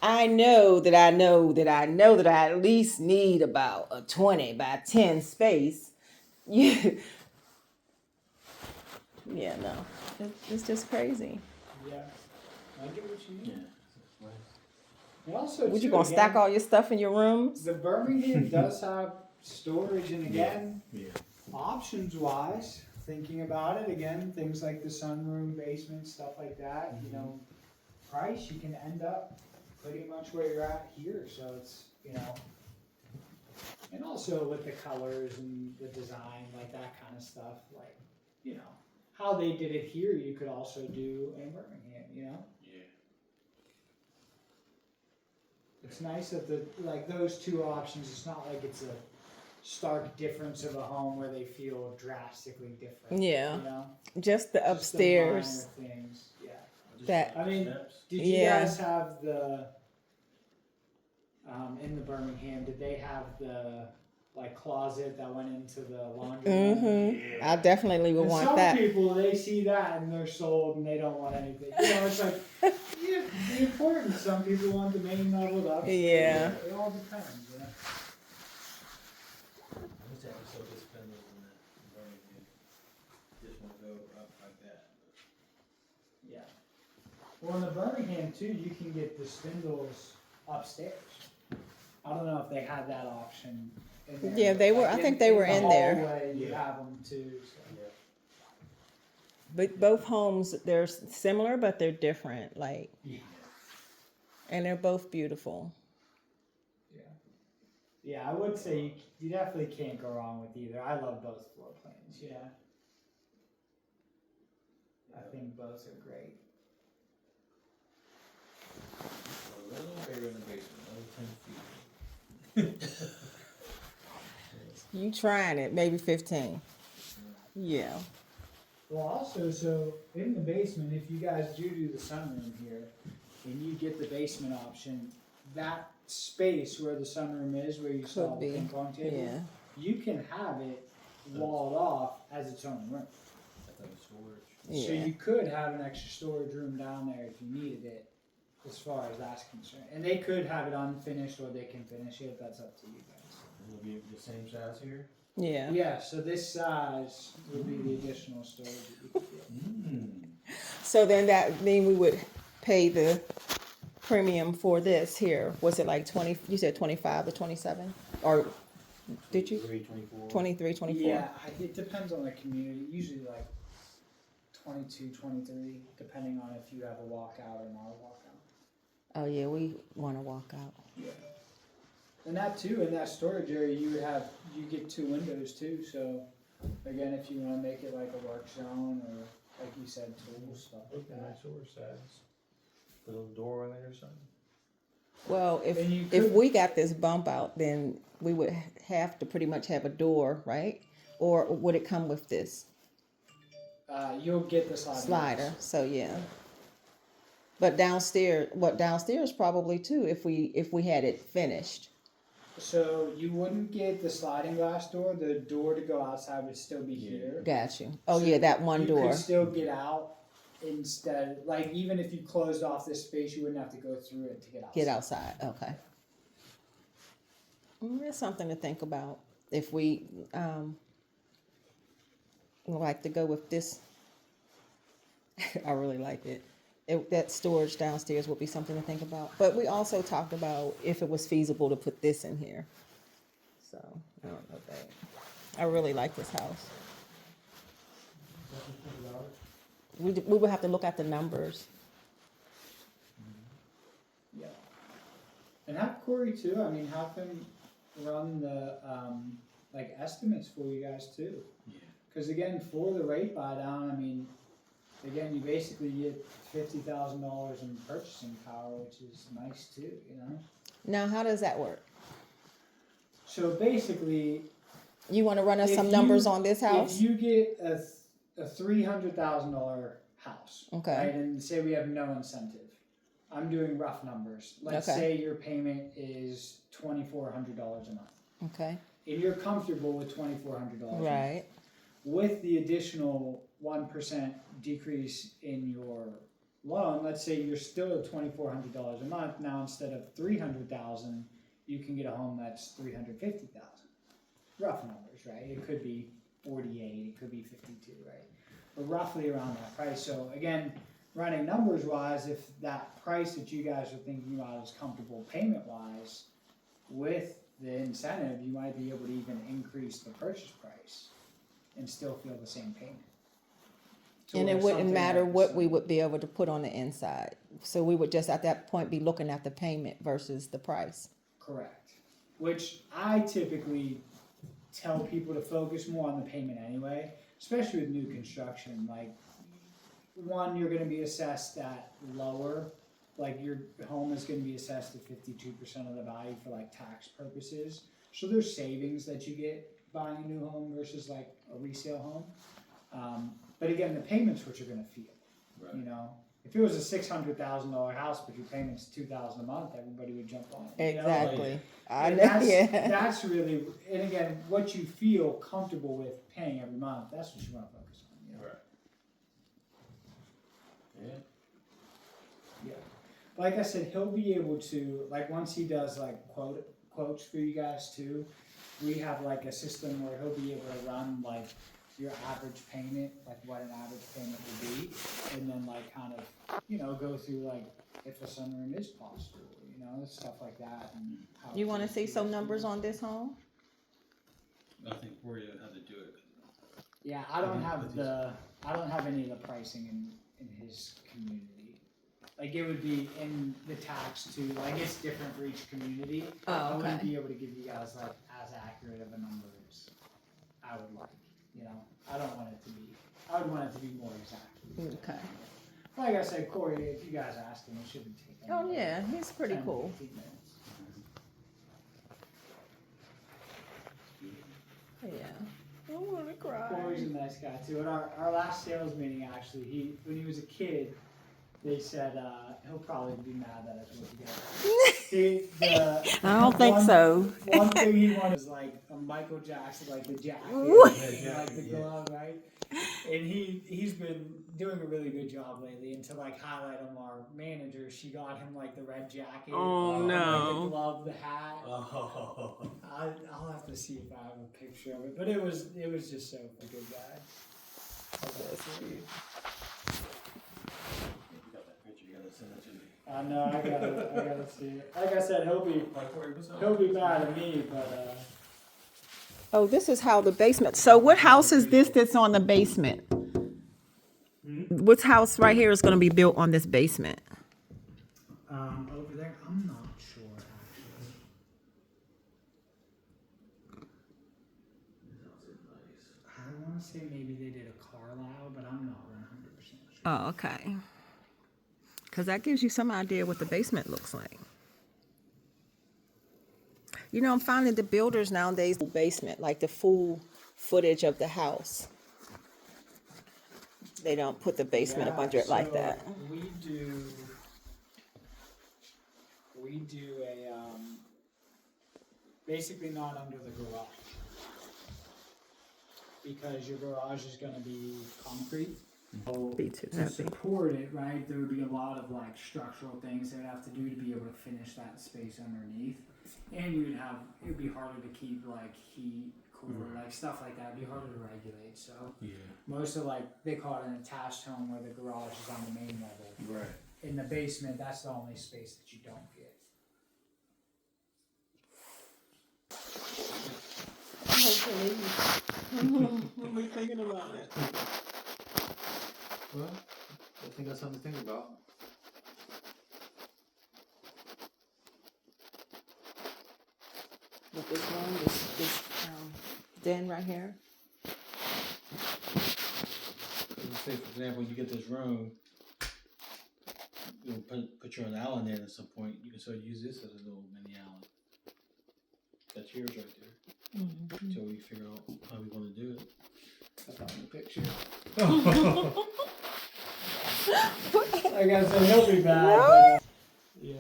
I know that I at least need about a 20 by 10 space. Yeah, no, it's just crazy. Yeah, I get what you mean. Yeah. And also, Would you too, gonna again, stack all your stuff in your rooms? The Birmingham does have storage, and again, Options wise, thinking about it again, things like the sunroom, basement, stuff like that, you know, price, you can end up pretty much where you're at here, so it's, you know. And also with the colors and the design, like that kind of stuff, like, you know, how they did it here, you could also do in Birmingham, you know? Yeah. It's nice that like those two options, it's not like it's a stark difference of a home where they feel drastically different. Yeah. You know? Just the Just upstairs. the minor things, yeah. That- I mean, Steps. Did you Yeah. guys have the, in the Birmingham, did they have the, like, closet that went into the laundry room? Mm-hmm. I definitely would And want some that. people, they see that and they're sold and they don't want anything. You know, it's like, yeah, the importance. Some people want the main leveled up. Yeah. It all depends, you know. I wish I could still get spindles in that Birmingham. Just won't go up like that. Yeah. Well, in the Birmingham too, you can get the spindles upstairs. I don't know if they had that option in there. Yeah, they were- I think they were the in there. hallway, you Yeah. have them too. So. Yeah. But both homes, they're similar, but they're different. Like, Yeah. and they're both beautiful. Yeah. Yeah, I would say you definitely can't go wrong with either. I love both floor plans. Yeah. I think both are great. A little bigger in the basement, another 10 feet. You trying it? Maybe 15. Yeah. Well, also, so in the basement, if you guys do the sunroom here, and you get the basement option, that space where the sunroom is, where you saw Could the be. ping pong table, Yeah. you can have it walled off as its own room. That's like storage. So Yeah. you could have an extra storage room down there if you needed it, as far as that's concerned. And they could have it unfinished, or they can finish it. That's up to you guys. It'll be the same size here? Yeah. Yeah. So this size would be the additional storage that you could get. So then that mean we would pay the premium for this here. Was it like 20? You said 25 to 27, or did you 24. 23, 24? Yeah, it depends on the community. Usually like 22, 23, depending on if you have a walkout or not a walkout. Oh yeah, we want to walk out. Yeah. And that too, in that storage area, you get 2 windows too. So again, if you want to make it like a work zone or like you said, tools, stuff like Look at that. that door size. Put a little door on there or something. Well, if And you if could- we got this bump out, then we would have to pretty much have a door, right? Or would it come with this You'll get the sliding slider? doors. So yeah. But downstairs probably too if we had it finished. So you wouldn't get the sliding glass door. The door to go outside would still be here. Got you. Oh So yeah, that one you door. could still get out instead. Like even if you closed off this space, you wouldn't have to go through it to get outside. Get outside. Okay. That's something to think about. If we would like to go with this, I really like it. That storage downstairs would be something to think about. But we also talked about if it was feasible to put this in here. So I don't know that. I really like this house. We would have to look at the numbers. Yeah. And have Corey too. I mean, have him run the like estimates for you guys too. Yeah. Because again, for the rate buy down, I mean, again, you basically get $50,000 in purchasing power, which is nice too. You know. Now, how does that work? So basically, You want to run us If some you- numbers on this house? if you get a $300,000 house, Okay. right, and say we have no incentive, I'm doing rough numbers. Let's Okay. say your payment is $2,400 a month, Okay. and you're comfortable with $2,400 Right. with the additional 1% decrease in your loan. Let's say you're still at $2,400 a month. Now instead of $300,000, you can get a home that's $350,000. Rough numbers, right? It could be 48, it could be 52, right? But roughly around that price. So again, running numbers wise, if that price that you guys are thinking about is comfortable payment wise, with the incentive, you might be able to even increase the purchase price and still feel the same payment. So And it like wouldn't something matter like what we would be able to put on the inside. So we would just at that point be looking at the payment versus the price. Correct. Which I typically tell people to focus more on the payment anyway, especially with new construction. Like, one, you're going to be assessed at lower, like your home is going to be assessed at 52% of the value for like tax purposes. So there's savings that you get buying a new home versus like a resale home. But again, the payment's what you're going to feel. Right. You know, if it was a $600,000 house, but your payment's $2,000 a month, everybody would jump on it. You know? Exactly. I And know. Yeah. that's really, and again, what you feel comfortable with paying every month, that's what you want to focus on. You know? Right. Yeah. Yeah. Like I said, he'll be able to, like, once he does like quotes for you guys too, we have like a system where he'll be able to run like your average payment, like what an average payment would be, and then like kind of, you know, go through like if a sunroom is possible, you know, stuff like that. And how You want to it's see some used. numbers on this home? I think Corey had to do it. Yeah, I don't have But I don't have any of the pricing in his community. Like it would be in the tax too. Like it's different for each community. Oh, I wouldn't okay. be able to give you guys like as accurate of a number as I would like. You know, I don't want it to be. I would want it to be more exact. Okay. Like I said, Corey, if you guys asked him, it shouldn't take. Oh yeah, he's pretty 10, cool. 15 minutes. Yeah. I want to cry. Corey's a nice guy too. At our last sales meeting, actually, when he was a kid, they said he'll probably be mad that I told you guys. I don't think so. One thing he wanted was like a Michael Jackson, like the jacket, What? and, like the glove, right? And he's been doing a really good job lately. And to like highlight him, our manager, she got him like the red jacket, Oh, like, no. the glove, the hat. Oh. I'll have to see if I have a picture of it, but it was just so a good guy. That's cute. You got that picture, you gotta send it to me. I know, I gotta see it. Like I said, he'll be mad at me, but Oh, this is how the basement. So what house is this that's on the basement? Which house right here is going to be built on this basement? over there, I'm not sure actually. I want to say maybe they did a Carlisle, but I'm not 100% sure. Oh, okay. Because that gives you some idea what the basement looks like. You know, I'm finding the builders nowadays basement, like the full footage of the house. They don't put the basement up under it like so that. We do a basically not under the garage because your garage is going to be concrete. So Be too to heavy. support it, right, there would be a lot of like structural things they would have to do to be able to finish that space underneath. And you would have, it would be harder to keep like heat, cooler, like stuff like that. It'd be harder to regulate. So Yeah. most of like, they call it an attached home where the garage is on the main level. Right. In the basement, that's the only space that you don't get. What are we thinking about it? Well, I think that's something to think about. With this one, this den right here. Say, for example, you get this room, you'll put your own island there at some point. You can sort of use this as a little mini island. That's yours right there. Mm-hmm. Until we figure out how we want to do it. That's on the picture. Like I said, he'll be back. What? Yeah.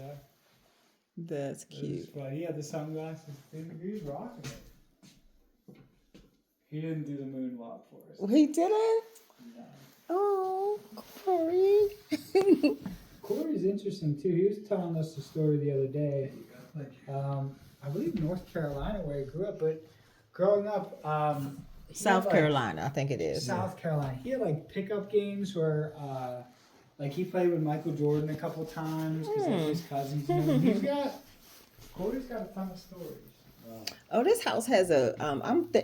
That's cute. But he had the sunglasses. He was rocking it. He didn't do the moonwalk for us. He didn't? No. Oh, Corey. Corey's interesting too. He was telling us the story the other day. I believe North Carolina where he grew up, but growing up, he South had, Carolina, I think it is. South Carolina. He had like pickup games where, like he played with Michael Jordan a couple times because his cousins knew him. Corey's got a ton of stories. Oh, this house has a.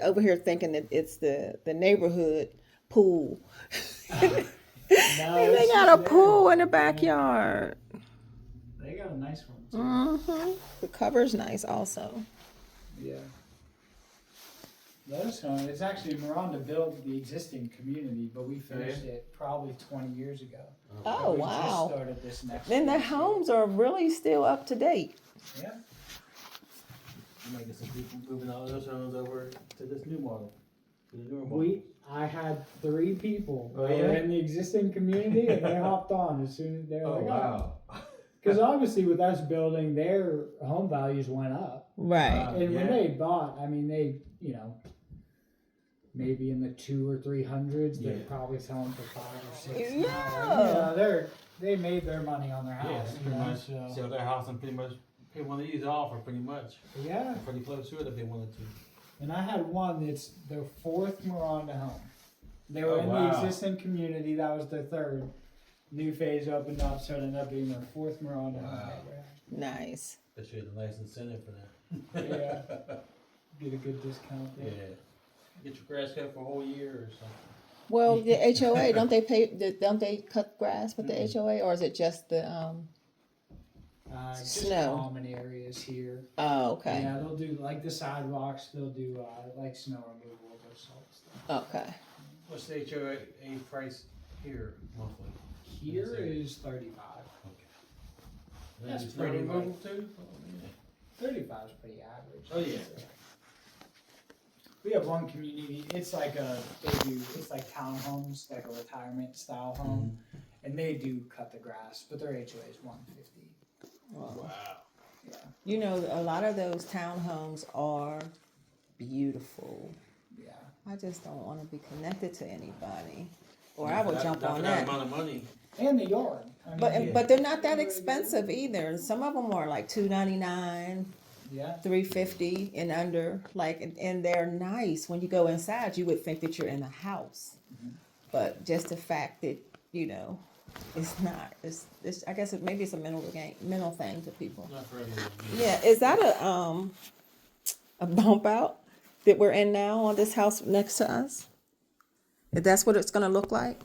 Over here thinking that it's the neighborhood pool. No, And they it's got just a there. pool in the Yeah. backyard. They got a nice one too. Mm-hmm. The cover's nice also. Yeah. Let us know. It's actually Miranda built the existing community, but we finished it probably 20 years ago. Oh, We just wow. started this next. Then the phase. homes are really still up to date. Yeah. You might get some people moving all those homes over to this new model, to the newer model. I had 3 people Oh, that were yeah? in the existing community, and they hopped on as soon as they were Oh, like, wow. Because obviously, with us building, their home values went up. Right. And when Yeah. they bought, I mean, they, maybe in the 200 or 300s, they're Yeah. probably selling for 5 or 6. Yeah. They made their money on their Yeah, house. pretty much sell their house and pretty much pay one of these off for pretty much. Yeah. Pretty close to it if they wanted to. And I had one that's their 4th Miranda home. They were Oh, in the wow. existing community. That was their 3rd. New phase opened up, so it ended up being their 4th Miranda home. Wow. Nice. That should have a nice incentive for that. Yeah. Get a good discount Yeah. there. Get your grass cut for a whole year or something. Well, the HOA, don't they pay? Don't they cut grass with the Mm-mm. HOA, or is it just the? Just Snow. common areas here. Oh, okay. Yeah, they'll do like the sidewalks. They'll do like snow removal of those salts. Okay. What's the HOA price here monthly? Here Yes, sir. is 35. Okay. That's That's snow pretty removal much- too? Oh, man. 35 is pretty average. Oh, yeah. We have one community. It's like it's like townhomes, like a retirement style home, and they do cut the grass, but their HOA is 150. Wow. Yeah. You know, a lot of those townhomes are beautiful. Yeah. I just don't want to be connected to anybody, or I would jump Not on for that. amount of money. And the yard. I mean, But Yeah. but they're not that expensive either. Some of them are like $299, yeah. $350 and under. And they're nice. When you go inside, you would think that you're in a house, but just the fact that it's not. It's I guess maybe it's a mental thing to people. Not for everyone. Yeah, is that a bump out that we're in now on this house next to us? If that's what it's gonna look like?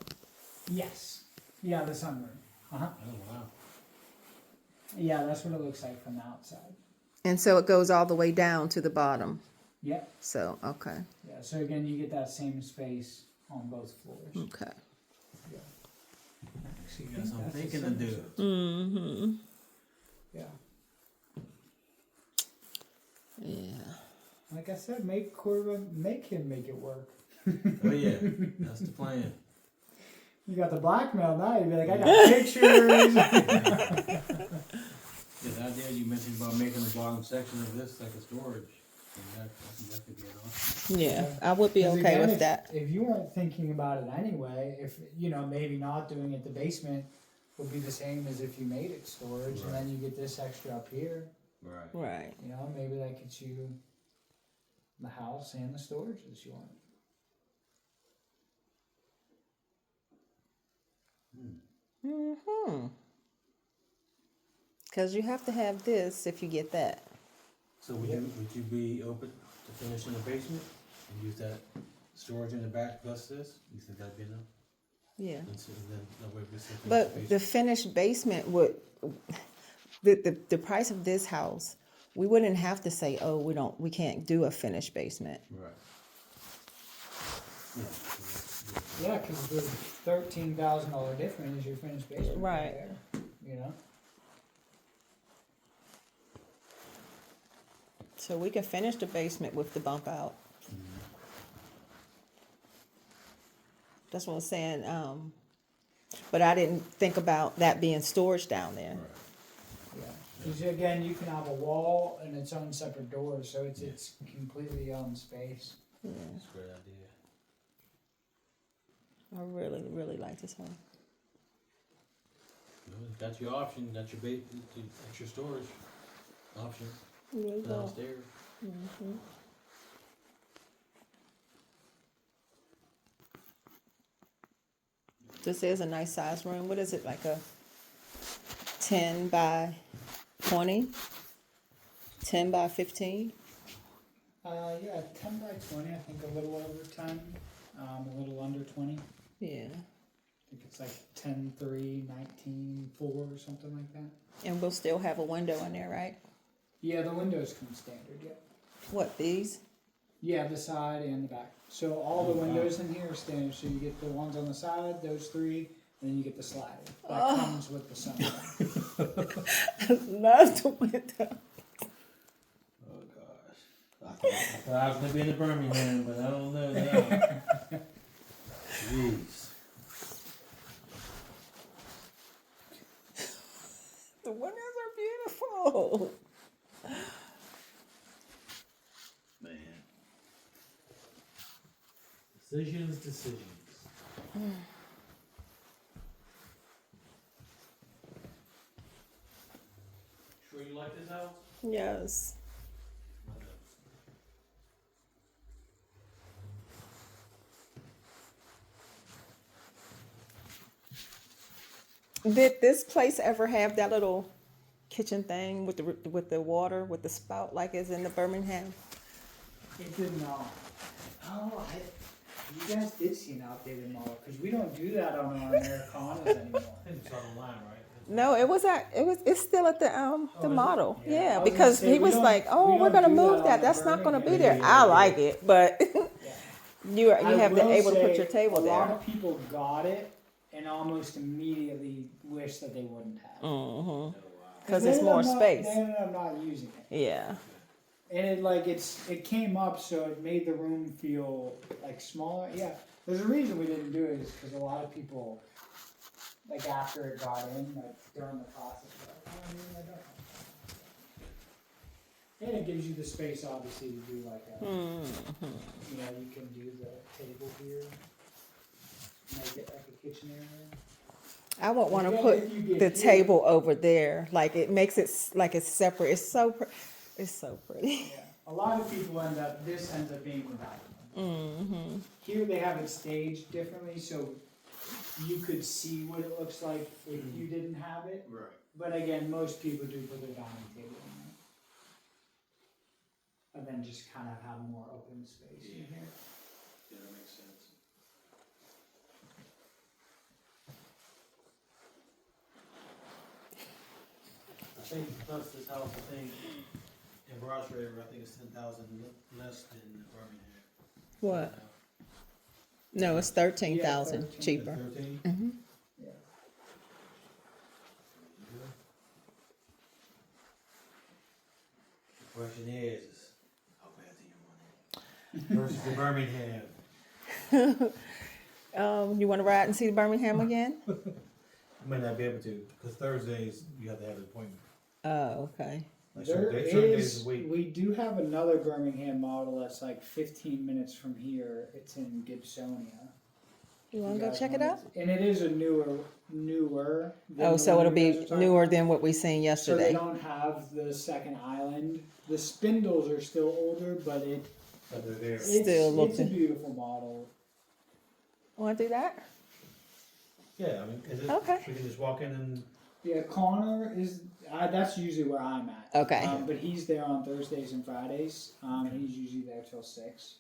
Yes. Yeah, the sunroom. Uh-huh. Oh, wow. Yeah, that's what it looks like from the outside. And so it goes all the way down to the bottom. Yep. So okay. Yeah. So again, you get that same space on both floors. Okay. Actually, You I got think some that's a thinking to do. Summerset. Mm-hmm. Yeah. Yeah. Like I said, make him make it work. Oh, yeah. That's the plan. You got the blackmail now. You'd be like, I got pictures. Yeah, the idea you mentioned about making the bottom section of this like a storage. That could be an option. Yeah, I would be 'Cause okay again, with if, that. If you weren't thinking about it anyway, if maybe not doing it, the basement would be the same as if you made it storage, and then you get this extra up here. Right. Right. Maybe that gets you the house and the storage that you want. Mm-hmm. Because you have to have this if you get that. So would you be open to finishing the basement and use that storage in the back plus this? You think that'd be enough? Yeah. And so then that way we still finish But the basement? finished basement would, the price of this house, we wouldn't have to say, oh, we can't do a finished basement. Right. Yeah, because the $13,000 difference is your finished basement. Right. There, So we can finish the basement with the bump out. That's what I'm saying. But I didn't think about that being storage down there. Yeah. Because again, you can have a wall and its own separate door, so it's completely own space. Yeah. That's a great idea. I really, really like this home. You got your option, got your extra storage option Really well. downstairs. Mm-hmm. This is a nice size room. What is it, like a 10 by 20? 10 by 15? Yeah, 10 by 20, I think a little over 10, a little under 20. Yeah. I think it's like 10, 3, 19, 4 or something like that. And we'll still have a window in there, right? Yeah, the windows come standard, yeah. What, these? Yeah, the side and the back. So all the windows in here are standard. So you get the ones on the side, those 3, and then you get the slider. That comes with the sunroof. Love the window. Oh gosh. I thought I was gonna be in the Birmingham, but I don't know now. Jeez. The windows are beautiful. Man. Decisions. Sure you like this house? Yes. Did this place ever have that little kitchen thing with the water with the spout like is in the Birmingham? It did not. Oh, you guys did see an outdated model because we don't do that on our Americanas anymore. I think it's online, right? No, it's still at the is it? model. Yeah, I Yeah, was gonna because say, he we was don't- like, "Oh, we we're don't gonna do move that that. on the That's not gonna be Birmingham. there." I like it, but Yeah. you I have to will able to put say your table a lot there. of people got it and almost immediately wish that they wouldn't have. Mm-hmm. Oh, wow. Because They it's more ended up space. They ended up not using it, Yeah. and it came up, so it made the room feel like smaller. Yeah, there's a reason we didn't do it is because a lot of people, like after it got in, like during the process, were like, oh, maybe I don't want that. And it gives you the space, obviously, to do like a, you know, you can do the table here, make it like a kitchen area. I would want to Yeah, put if you get the here- table over there. Like it makes it like it's separate. It's so pretty. Yeah, a lot of people this ends up being the dining room. Here they have it staged differently, so you could see what it looks like if you didn't have it. Right. But again, most people do put their dining table in there. And then just kind of have more open space in here. Yeah, that makes sense. I think plus this house, I think in Ross River, I think it's 10,000 less than Birmingham. What? No, it's 13,000 13. cheaper. 13? Yeah. The question is, how bad do you want it? Versus the Birmingham. You want to ride and see the Birmingham again? You might not be able to, because Thursdays you have to have an appointment. Oh, okay. Like There certain days is, a week. we do have another Birmingham model that's like 15 minutes from here. It's in Gibsonia. You want to go guys check it wanna- out? And it is a newer. Than Oh, the so one it'll you be guys are talking newer about. than what we seen So they yesterday. don't have the second island. The spindles are still older, but But they're there. it's Still it's a looking. beautiful model. Want to do that? Yeah, I mean, is it, Okay. we can just walk in and, Yeah, Connor is. That's usually where I'm at. Okay. But he's there on Thursdays and Fridays. He's usually there till 6,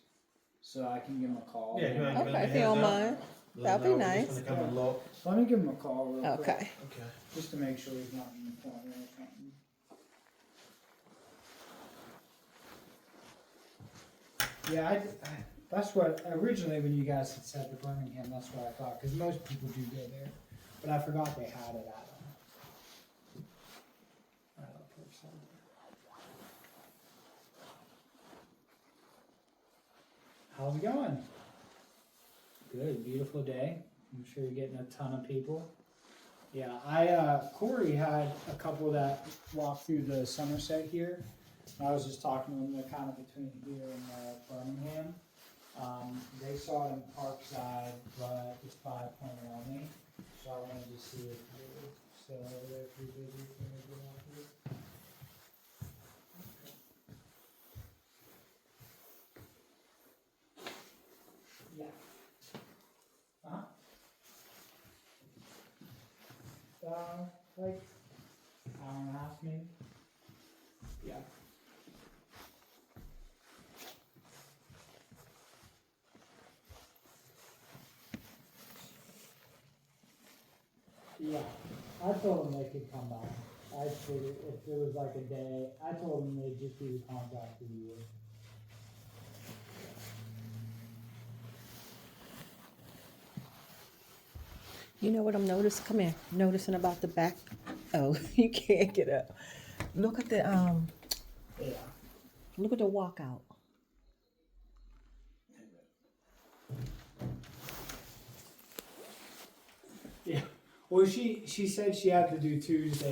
so I can give him a call. Yeah, you wanna- Okay, if you don't mind. let That'd them be know we're nice. just gonna come and look. Let me give him a call real quick. Okay. Okay. Just to make sure he's not in the corner or something. Yeah, that's what originally when you guys had said the Birmingham, that's what I thought, because most people do go there, but I forgot they had it at How's it going? Good, beautiful day. I'm sure you're getting a ton of people. Yeah, Corey had a couple that walked through the Summerset here. I was just talking to them, they're kind of between here and Birmingham. They saw it in Parkside, but it's 5.0 only. So I wanted to see if they were still over there pretty busy when they get out here. Yeah. Like hour and a half maybe. Yeah. Yeah, I told them they could come back. I figured if it was like a day, I told them they'd just do the contract for the year. You know what I'm noticing? Come here. Noticing about the back. Oh, you can't get up. Look at the Yeah. look at the walkout. Yeah. Well, she said she had to do Tuesday,